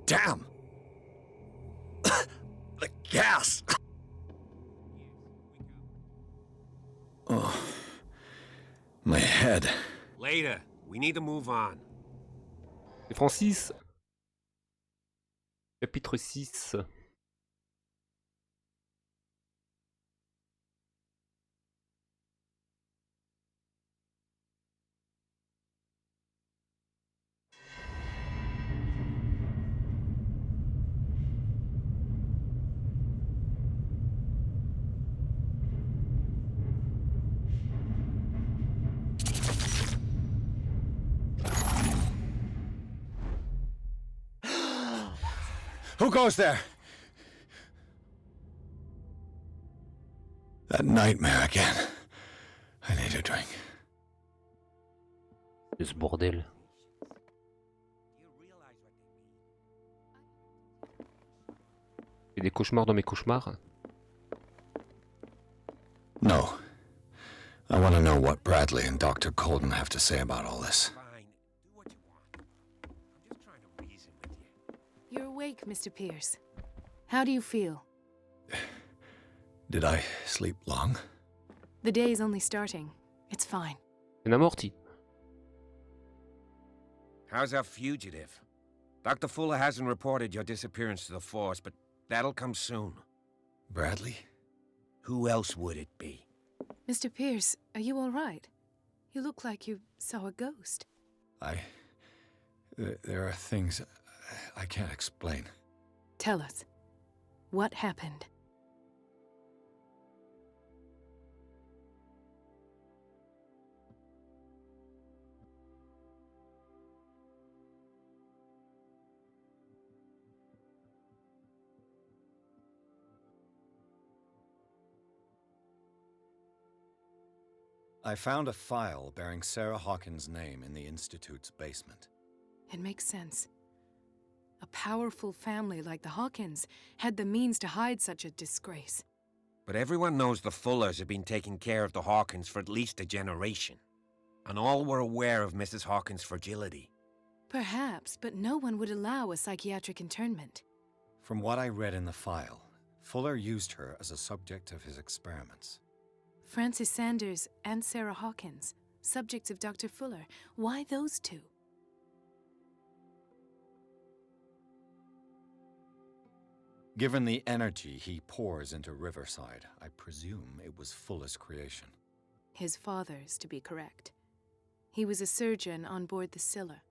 [SPEAKER 3] Damn! The gas! Oh. My head.
[SPEAKER 4] Later. We need to move on.
[SPEAKER 1] Et Francis. Chapitre 6.
[SPEAKER 3] Who goes there? That nightmare again. I need a drink.
[SPEAKER 1] De ce bordel. Et des cauchemars dans mes cauchemars.
[SPEAKER 3] No. I want to know what Bradley and Dr. Colden have to say about all this.
[SPEAKER 16] You're awake, Mr. Pierce. How do you feel?
[SPEAKER 3] Did I sleep long?
[SPEAKER 16] The day's only starting. It's fine.
[SPEAKER 1] Un amorti.
[SPEAKER 4] How's our fugitive? Dr. Fuller hasn't reported your disappearance to the force, but that'll come soon.
[SPEAKER 3] Bradley?
[SPEAKER 4] Who else would it be?
[SPEAKER 16] Mr. Pierce, are you all right? You look like you saw a ghost.
[SPEAKER 3] There are things I can't explain.
[SPEAKER 16] Tell us. What happened?
[SPEAKER 3] I found a file bearing Sarah Hawkins' name in the Institute's basement.
[SPEAKER 16] It makes sense. A powerful family like the Hawkins had the means to hide such a disgrace.
[SPEAKER 4] But everyone knows the Fullers have been taking care of the Hawkins for at least a generation. And all were aware of Mrs. Hawkins' fragility.
[SPEAKER 16] Perhaps, but no one would allow a psychiatric internment.
[SPEAKER 3] From what I read in the file, Fuller used her as a subject of his experiments.
[SPEAKER 16] Francis Sanders and Sarah Hawkins, subjects of Dr. Fuller. Why those two?
[SPEAKER 3] Given the energy he pours into Riverside, I presume it was Fuller's creation.
[SPEAKER 16] His father's, to be correct. He was a surgeon on board the Scylla.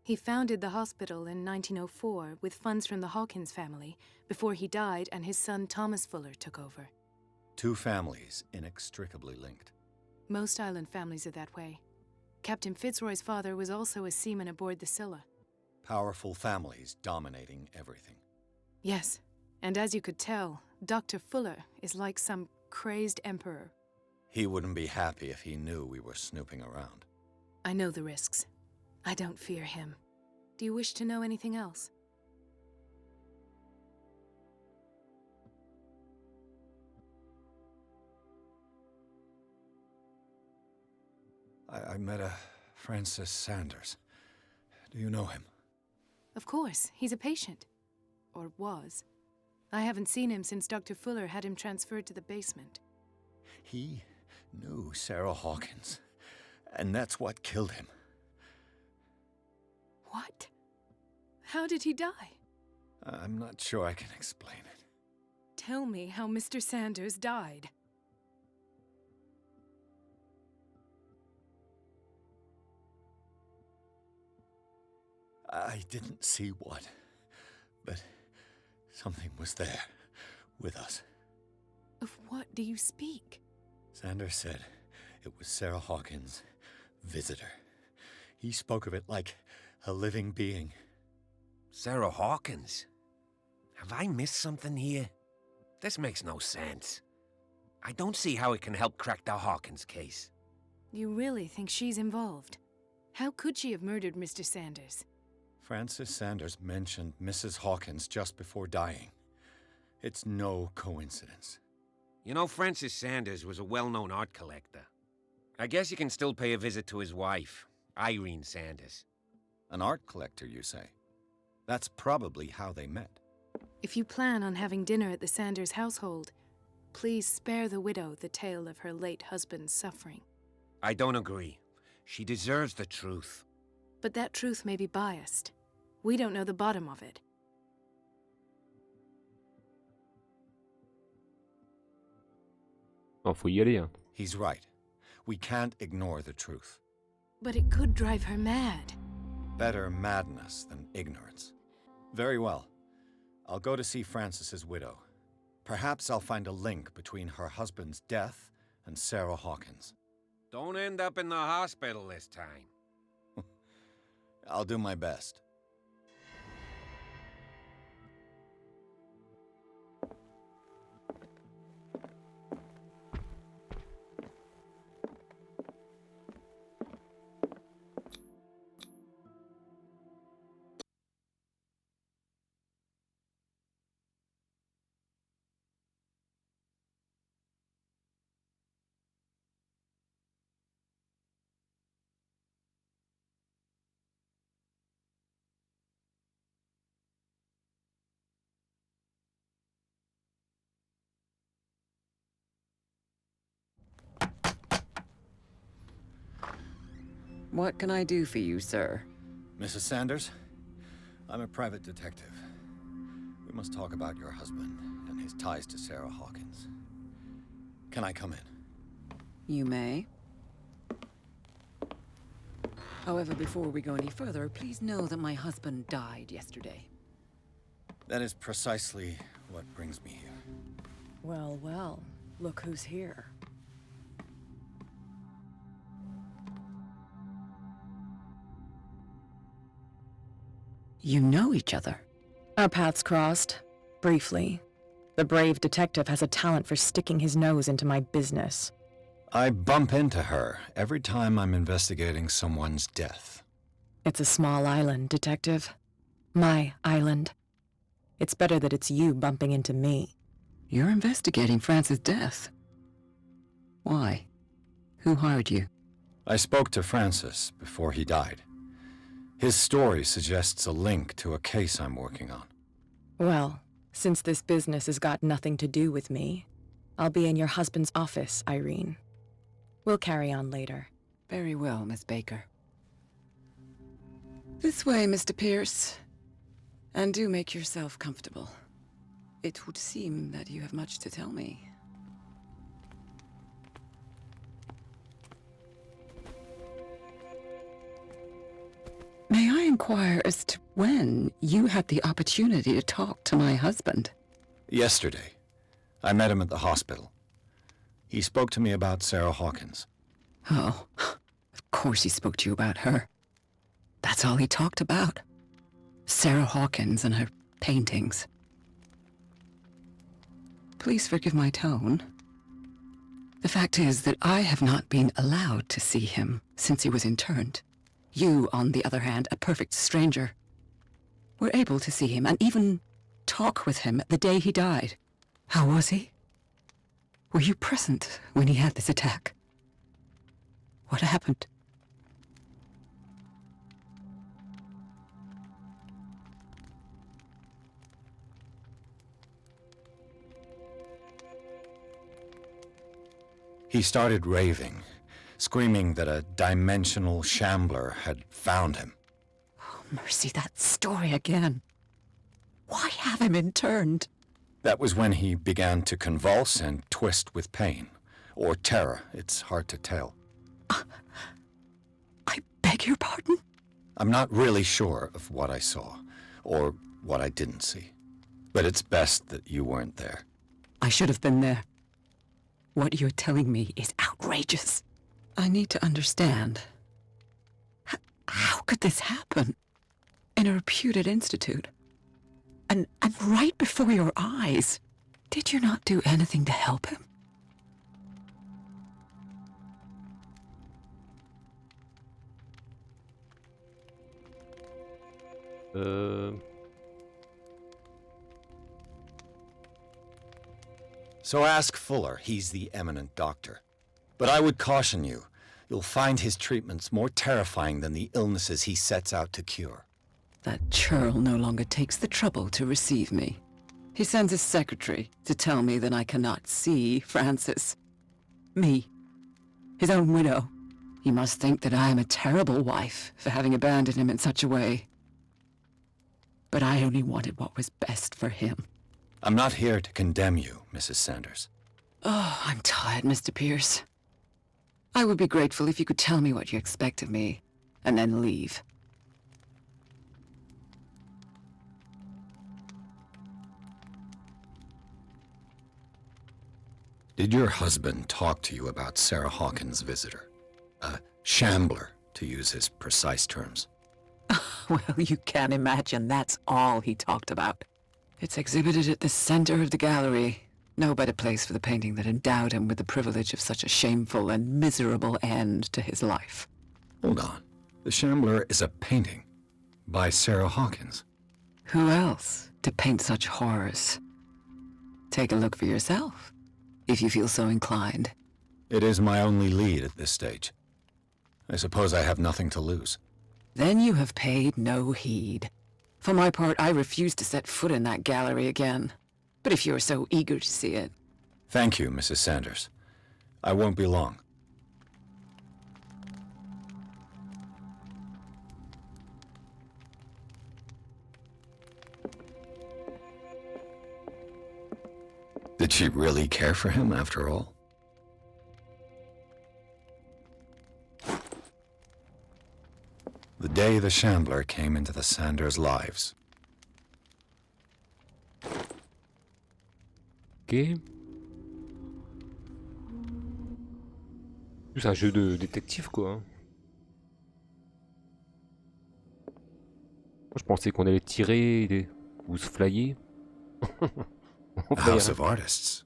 [SPEAKER 16] He founded the hospital in 1904 with funds from the Hawkins family before he died and his son Thomas Fuller took over.
[SPEAKER 3] Two families inextricably linked.
[SPEAKER 16] Most island families are that way. Captain Fitzroy's father was also a seaman aboard the Scylla.
[SPEAKER 3] Powerful families dominating everything.
[SPEAKER 16] Yes, and as you could tell, Dr. Fuller is like some crazed emperor.
[SPEAKER 3] He wouldn't be happy if he knew we were snooping around.
[SPEAKER 16] I know the risks. I don't fear him. Do you wish to know anything else?
[SPEAKER 3] I met a Francis Sanders. Do you know him?
[SPEAKER 16] Of course, he's a patient. Or was. I haven't seen him since Dr. Fuller had him transferred to the basement.
[SPEAKER 3] He knew Sarah Hawkins, and that's what killed him.
[SPEAKER 16] What? How did he die?
[SPEAKER 3] I'm not sure I can explain it.
[SPEAKER 16] Tell me how Mr. Sanders died.
[SPEAKER 3] I didn't see what, but something was there, with us.
[SPEAKER 16] Of what do you speak?
[SPEAKER 3] Sanders said it was Sarah Hawkins' visitor. He spoke of it like a living being.
[SPEAKER 4] Sarah Hawkins? Have I missed something here? This makes no sense. I don't see how it can help crack the Hawkins case.
[SPEAKER 16] You really think she's involved? How could she have murdered Mr. Sanders?
[SPEAKER 3] Francis Sanders mentioned Mrs. Hawkins just before dying. It's no coincidence.
[SPEAKER 4] You know, Francis Sanders was a well-known art collector. I guess you can still pay a visit to his wife, Irene Sanders.
[SPEAKER 3] An art collector, you say? That's probably how they met.
[SPEAKER 16] If you plan on having dinner at the Sanders household, please spare the widow the tale of her late husband's suffering.
[SPEAKER 4] I don't agree. She deserves the truth.
[SPEAKER 16] But that truth may be biased. We don't know the bottom of it.
[SPEAKER 1] Faut y aller, hein.
[SPEAKER 3] He's right. We can't ignore the truth.
[SPEAKER 16] But it could drive her mad.
[SPEAKER 3] Better madness than ignorance. Very well. I'll go to see Francis's widow. Perhaps I'll find a link between her husband's death and Sarah Hawkins.
[SPEAKER 4] Don't end up in the hospital this time.
[SPEAKER 3] I'll do my best.
[SPEAKER 18] What can I do for you, sir?
[SPEAKER 3] Mrs. Sanders, I'm a private detective. We must talk about your husband and his ties to Sarah Hawkins. Can I come in?
[SPEAKER 18] You may. However, before we go any further, please know that my husband died yesterday.
[SPEAKER 3] That is precisely what brings me here.
[SPEAKER 18] Well, well, look who's here. You know each other.
[SPEAKER 19] Our paths crossed, briefly. The brave detective has a talent for sticking his nose into my business.
[SPEAKER 3] I bump into her every time I'm investigating someone's death.
[SPEAKER 19] It's a small island, Detective. My island. It's better that it's you bumping into me.
[SPEAKER 18] You're investigating Francis' death. Why? Who hired you?
[SPEAKER 3] I spoke to Francis before he died. His story suggests a link to a case I'm working on.
[SPEAKER 19] Well, since this business has got nothing to do with me, I'll be in your husband's office, Irene. We'll carry on later.
[SPEAKER 18] Very well, Miss Baker. This way, Mr. Pierce. And do make yourself comfortable. It would seem that you have much to tell me. May I inquire as to when you had the opportunity to talk to my husband?
[SPEAKER 3] Yesterday. I met him at the hospital. He spoke to me about Sarah Hawkins.
[SPEAKER 18] Oh, of course he spoke to you about her. That's all he talked about. Sarah Hawkins and her paintings. Please forgive my tone. The fact is that I have not been allowed to see him since he was interned. You, on the other hand, a perfect stranger, were able to see him and even talk with him the day he died. How was he? Were you present when he had this attack? What happened?
[SPEAKER 3] He started raving, screaming that a dimensional shambler had found him.
[SPEAKER 18] Oh, mercy, that story again. Why have him interned?
[SPEAKER 3] That was when he began to convulse and twist with pain. Or terror, it's hard to tell.
[SPEAKER 18] I beg your pardon?
[SPEAKER 3] I'm not really sure of what I saw, or what I didn't see. But it's best that you weren't there.
[SPEAKER 18] I should have been there. What you're telling me is outrageous. I need to understand. How could this happen? In a reputed institute? And right before your eyes? Did you not do anything to help him?
[SPEAKER 3] So ask Fuller, he's the eminent doctor. But I would caution you, you'll find his treatments more terrifying than the illnesses he sets out to cure.
[SPEAKER 18] That churl no longer takes the trouble to receive me. He sends his secretary to tell me that I cannot see Francis. Me. His own widow. He must think that I am a terrible wife for having abandoned him in such a way. But I only wanted what was best for him.
[SPEAKER 3] I'm not here to condemn you, Mrs. Sanders.
[SPEAKER 18] Oh, I'm tired, Mr. Pierce. I would be grateful if you could tell me what you expect of me, and then leave.
[SPEAKER 3] Did your husband talk to you about Sarah Hawkins' visitor? A shambler, to use his precise terms.
[SPEAKER 18] Well, you can imagine that's all he talked about. It's exhibited at the center of the gallery. No better place for the painting that endowed him with the privilege of such a shameful and miserable end to his life.
[SPEAKER 3] Hold on. The Shambler is a painting by Sarah Hawkins.
[SPEAKER 18] Who else to paint such horrors? Take a look for yourself, if you feel so inclined.
[SPEAKER 3] It is my only lead at this stage. I suppose I have nothing to lose.
[SPEAKER 18] Then you have paid no heed. For my part, I refuse to set foot in that gallery again. But if you're so eager to see it...
[SPEAKER 3] Thank you, Mrs. Sanders. I won't be long. Did she really care for him after all? The day the Shambler came into the Sanders' lives.
[SPEAKER 1] Ok. C'est un jeu de détective, quoi. Moi, je pensais qu'on allait tirer ou se flyer.
[SPEAKER 3] A house of artists.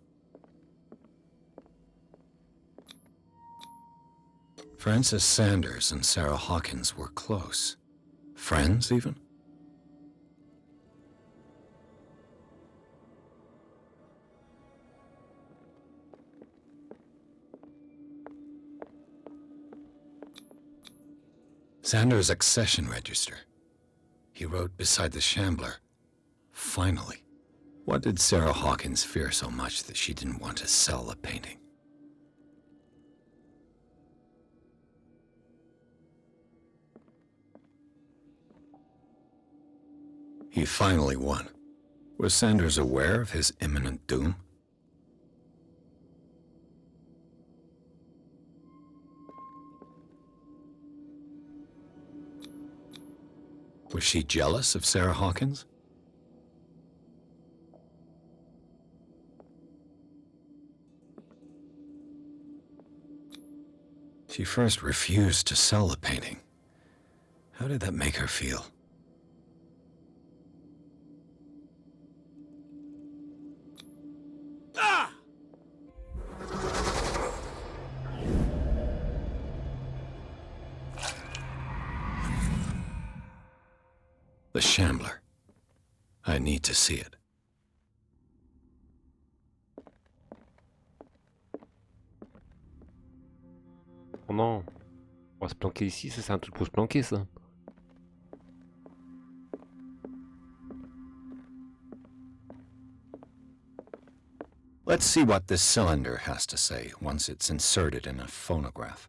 [SPEAKER 3] Francis Sanders and Sarah Hawkins were close. Friends, even?
[SPEAKER 2] Xander's accession register. He wrote beside the Shambler, "Finally." What did Sarah Hawkins fear so much that she didn't want to sell the painting? He finally won. Was Sanders aware of his imminent doom? Was she jealous of Sarah Hawkins? She first refused to sell the painting. How did that make her feel?
[SPEAKER 12] Ah!
[SPEAKER 2] The Shambler. I need to see it.
[SPEAKER 1] Oh non. On va se planquer ici, ça c'est un truc pour se planquer ça.
[SPEAKER 2] Let's see what this cylinder has to say once it's inserted in a phonograph.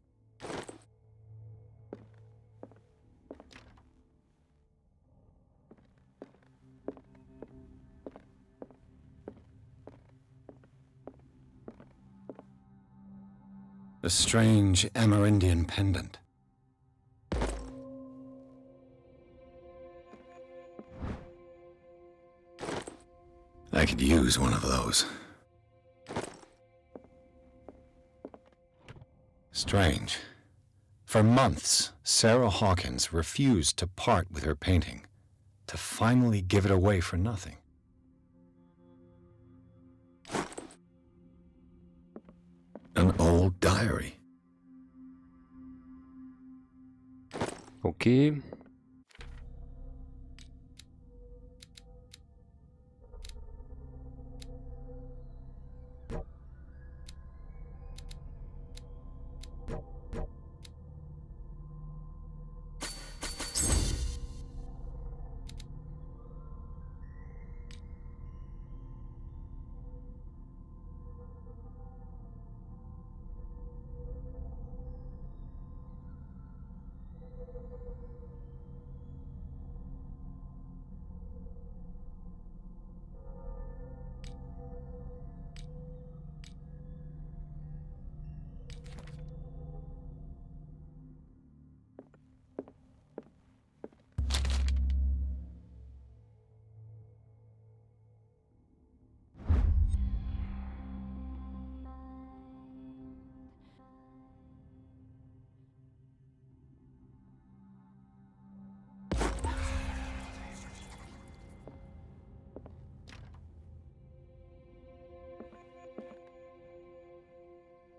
[SPEAKER 2] A strange Amerindian pendant. I could use one of those. Strange. For months, Sarah Hawkins refused to part with her painting, to finally give it away for nothing. An old diary.
[SPEAKER 1] Ok.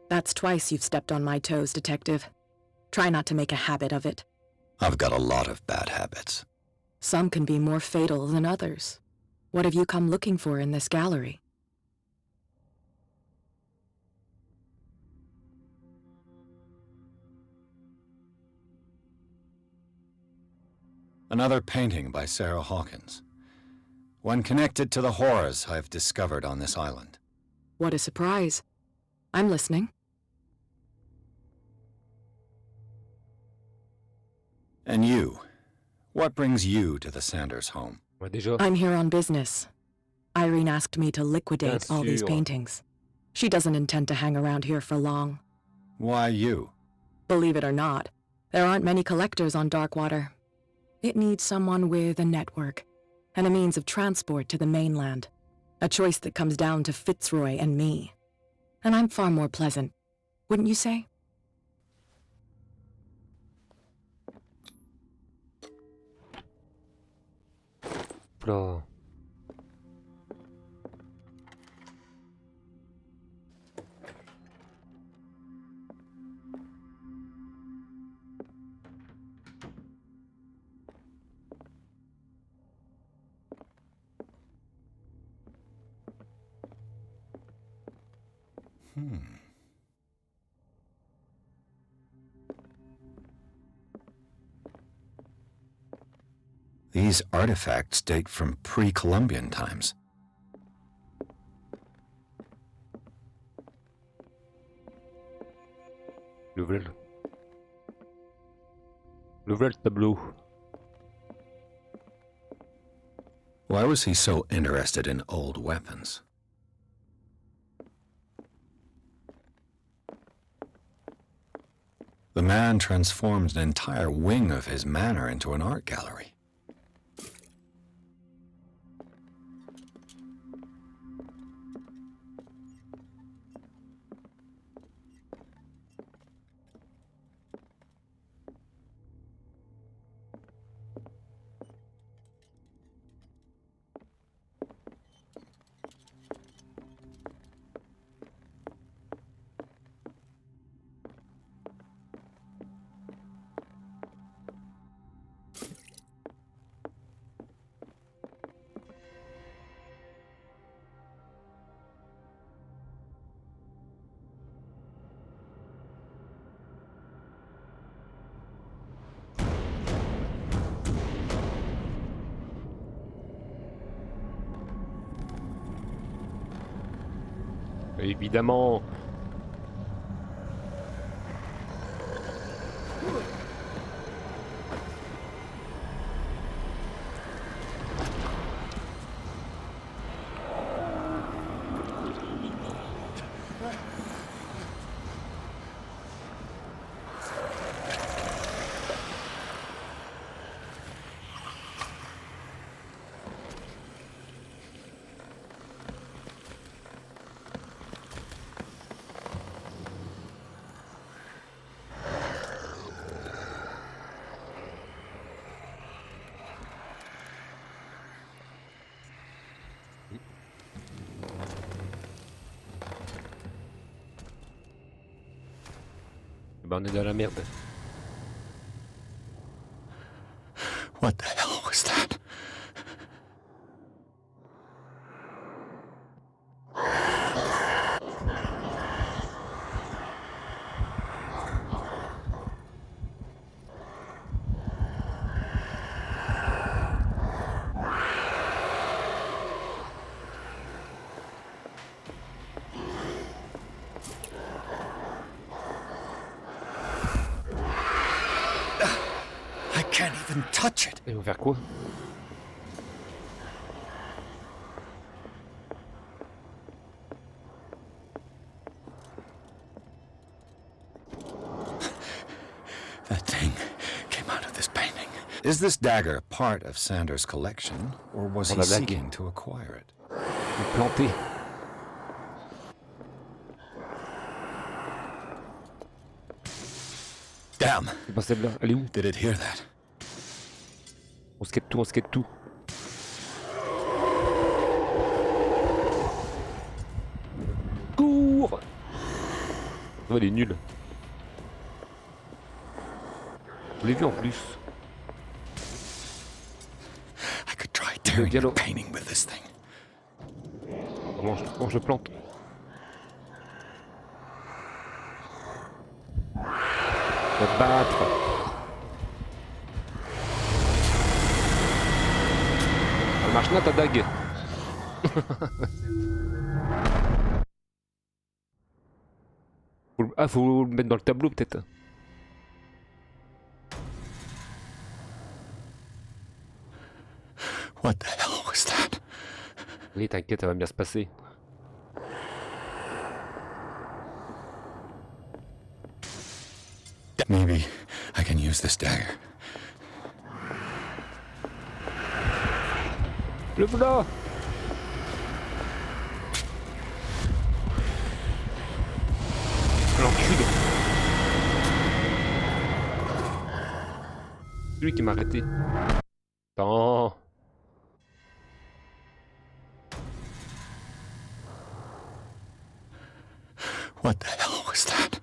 [SPEAKER 19] That's twice you've stepped on my toes, Detective. Try not to make a habit of it.
[SPEAKER 2] I've got a lot of bad habits.
[SPEAKER 19] Some can be more fatal than others. What have you come looking for in this gallery?
[SPEAKER 2] Another painting by Sarah Hawkins. One connected to the horrors I've discovered on this island.
[SPEAKER 19] What a surprise. I'm listening.
[SPEAKER 2] And you? What brings you to the Sanders home?
[SPEAKER 19] I'm here on business. Irene asked me to liquidate all these paintings. She doesn't intend to hang around here for long.
[SPEAKER 2] Why you?
[SPEAKER 19] Believe it or not, there aren't many collectors on Darkwater. It needs someone with a network and a means of transport to the mainland. A choice that comes down to Fitzroy and me. And I'm far more pleasant, wouldn't you say?
[SPEAKER 1] Bro.
[SPEAKER 2] These artifacts date from pre-Columbian times.
[SPEAKER 1] L'ouvrez le tableau.
[SPEAKER 2] Why was he so interested in old weapons? The man transformed an entire wing of his manor into an art gallery.
[SPEAKER 1] Évidemment. Ben, on est dans la merde.
[SPEAKER 2] What the hell was that? I can't even touch it.
[SPEAKER 1] Et on va faire quoi?
[SPEAKER 2] That thing came out of this painting. Is this dagger part of Sanders' collection, or was he seeking to acquire it?
[SPEAKER 1] Planté.
[SPEAKER 2] Damn.
[SPEAKER 1] C'est pas celle-là. Elle est où?
[SPEAKER 2] Did it hear that?
[SPEAKER 1] On skate tout, on skate tout. Cours! Oh, elle est nulle. Je l'ai vu en plus.
[SPEAKER 2] I could try tearing the painting with this thing.
[SPEAKER 1] Comment je le plante? Je vais te battre. Elle marche là ta dague. Faut le mettre dans le tableau peut-être.
[SPEAKER 2] What the hell was that?
[SPEAKER 1] Oui, t'inquiète, ça va bien se passer.
[SPEAKER 2] Maybe I can use this dagger.
[SPEAKER 1] Le voilà! L'enculé! C'est lui qui m'a arrêté. Attends.
[SPEAKER 2] What the hell was that?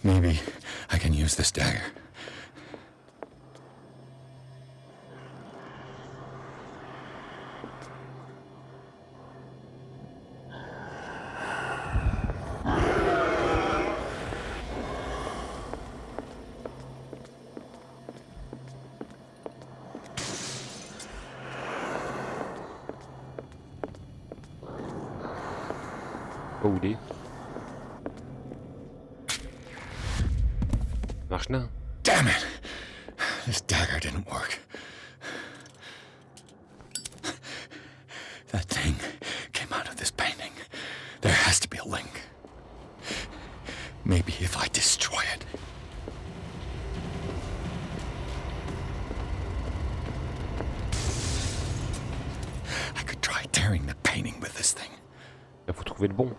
[SPEAKER 2] Maybe I can use this dagger.
[SPEAKER 1] pas où il est. Marche nain.
[SPEAKER 3] Damn it! This dagger didn't work. That thing came out of this painting. There has to be a link. Maybe if I destroy it. I could try tearing the painting with this thing.
[SPEAKER 1] Il faut trouver le bon.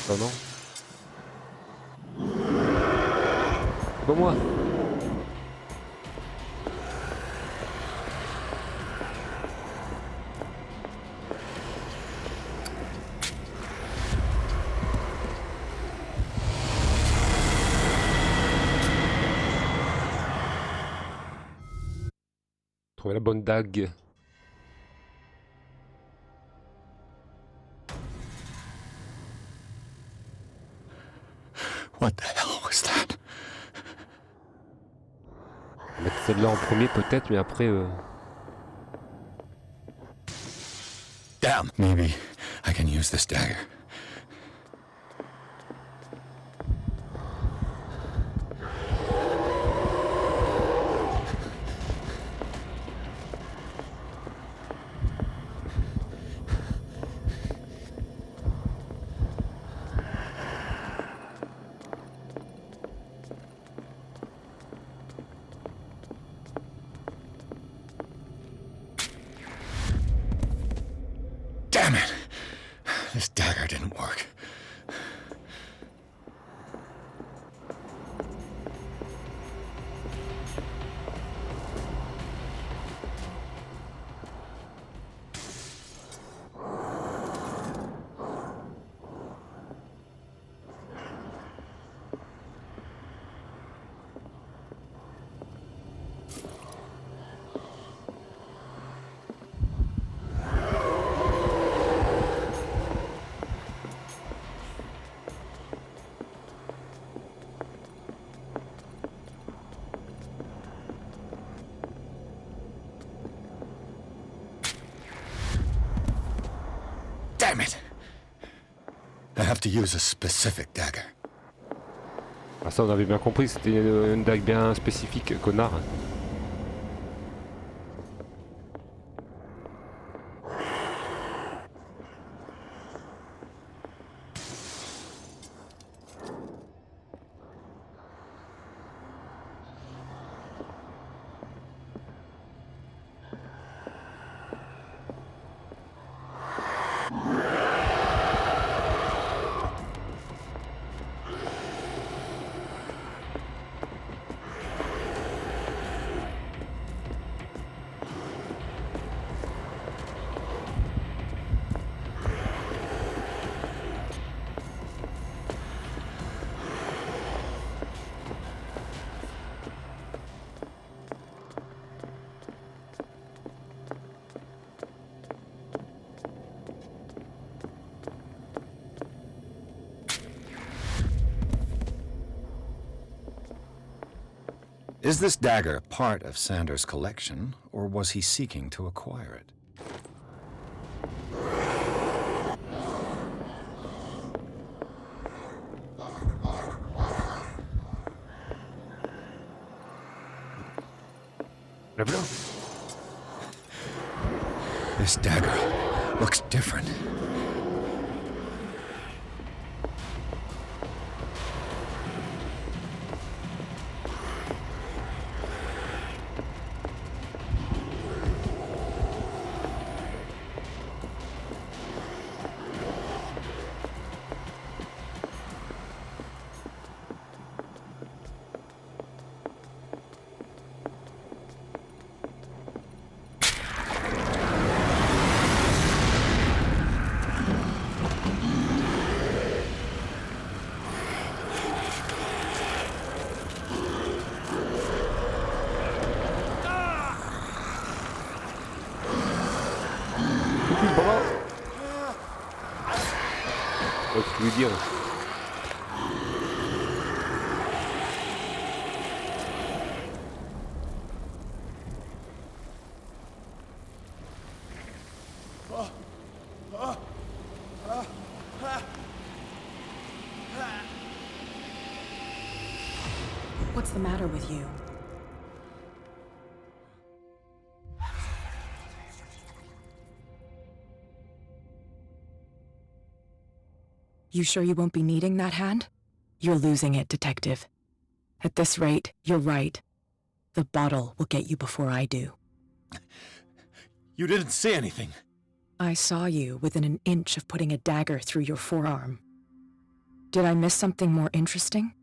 [SPEAKER 1] Non, non. Bon moi. Trouver la bonne dague.
[SPEAKER 3] What the hell was that?
[SPEAKER 1] On va mettre celle-là en premier peut-être, mais après...
[SPEAKER 3] Damn! Maybe I can use this dagger. Damn it! This dagger didn't work. Damn it! I have to use a specific dagger.
[SPEAKER 1] Ah ça on avait bien compris, c'était une dague bien spécifique, connard.
[SPEAKER 3] Is this dagger part of Sanders' collection, or was he seeking to acquire it? This dagger looks different. Qu'est-ce que tu veux dire?
[SPEAKER 19] What's the matter with you? You sure you won't be needing that hand? You're losing it, Detective. At this rate, you're right. The bottle will get you before I do.
[SPEAKER 3] You didn't see anything.
[SPEAKER 19] I saw you within an inch of putting a dagger through your forearm. Did I miss something more interesting?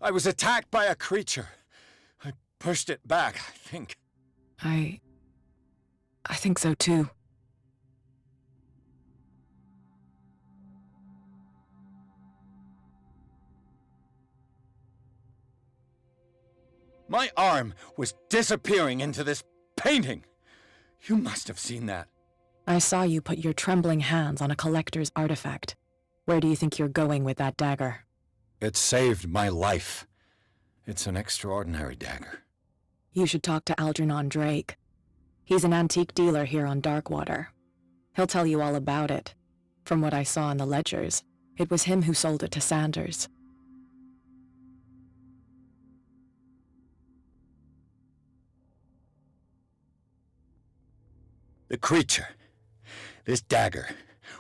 [SPEAKER 3] I was attacked by a creature. I pushed it back, I think.
[SPEAKER 19] I think so too.
[SPEAKER 3] My arm was disappearing into this painting. You must have seen that.
[SPEAKER 19] I saw you put your trembling hands on a collector's artifact. Where do you think you're going with that dagger?
[SPEAKER 3] It saved my life. It's an extraordinary dagger.
[SPEAKER 19] You should talk to Algernon Drake. He's an antique dealer here on Darkwater. He'll tell you all about it. From what I saw in the ledgers, it was him who sold it to Sanders.
[SPEAKER 3] The creature. This dagger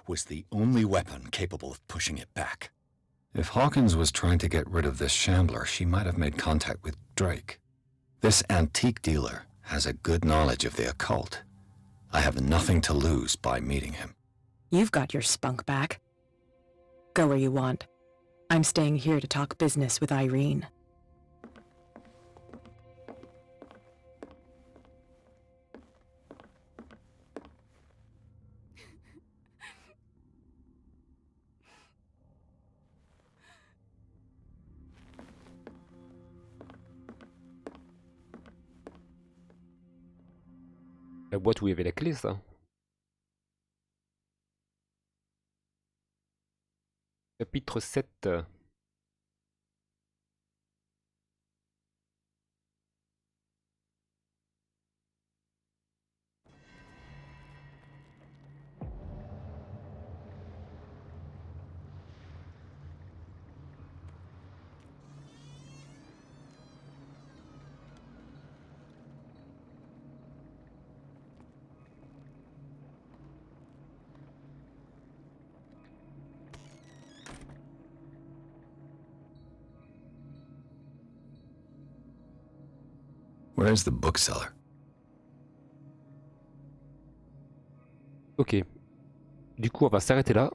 [SPEAKER 3] was the only weapon capable of pushing it back.
[SPEAKER 2] If Hawkins was trying to get rid of this shambler, she might have made contact with Drake. This antique dealer has a good knowledge of the occult. I have nothing to lose by meeting him.
[SPEAKER 19] You've got your spunk back. Go where you want. I'm staying here to talk business with Irene.
[SPEAKER 1] La boîte où il y avait la clé, ça. Chapitre 7.
[SPEAKER 2] Where's the bookseller?
[SPEAKER 1] Ok. Du coup, on va s'arrêter là.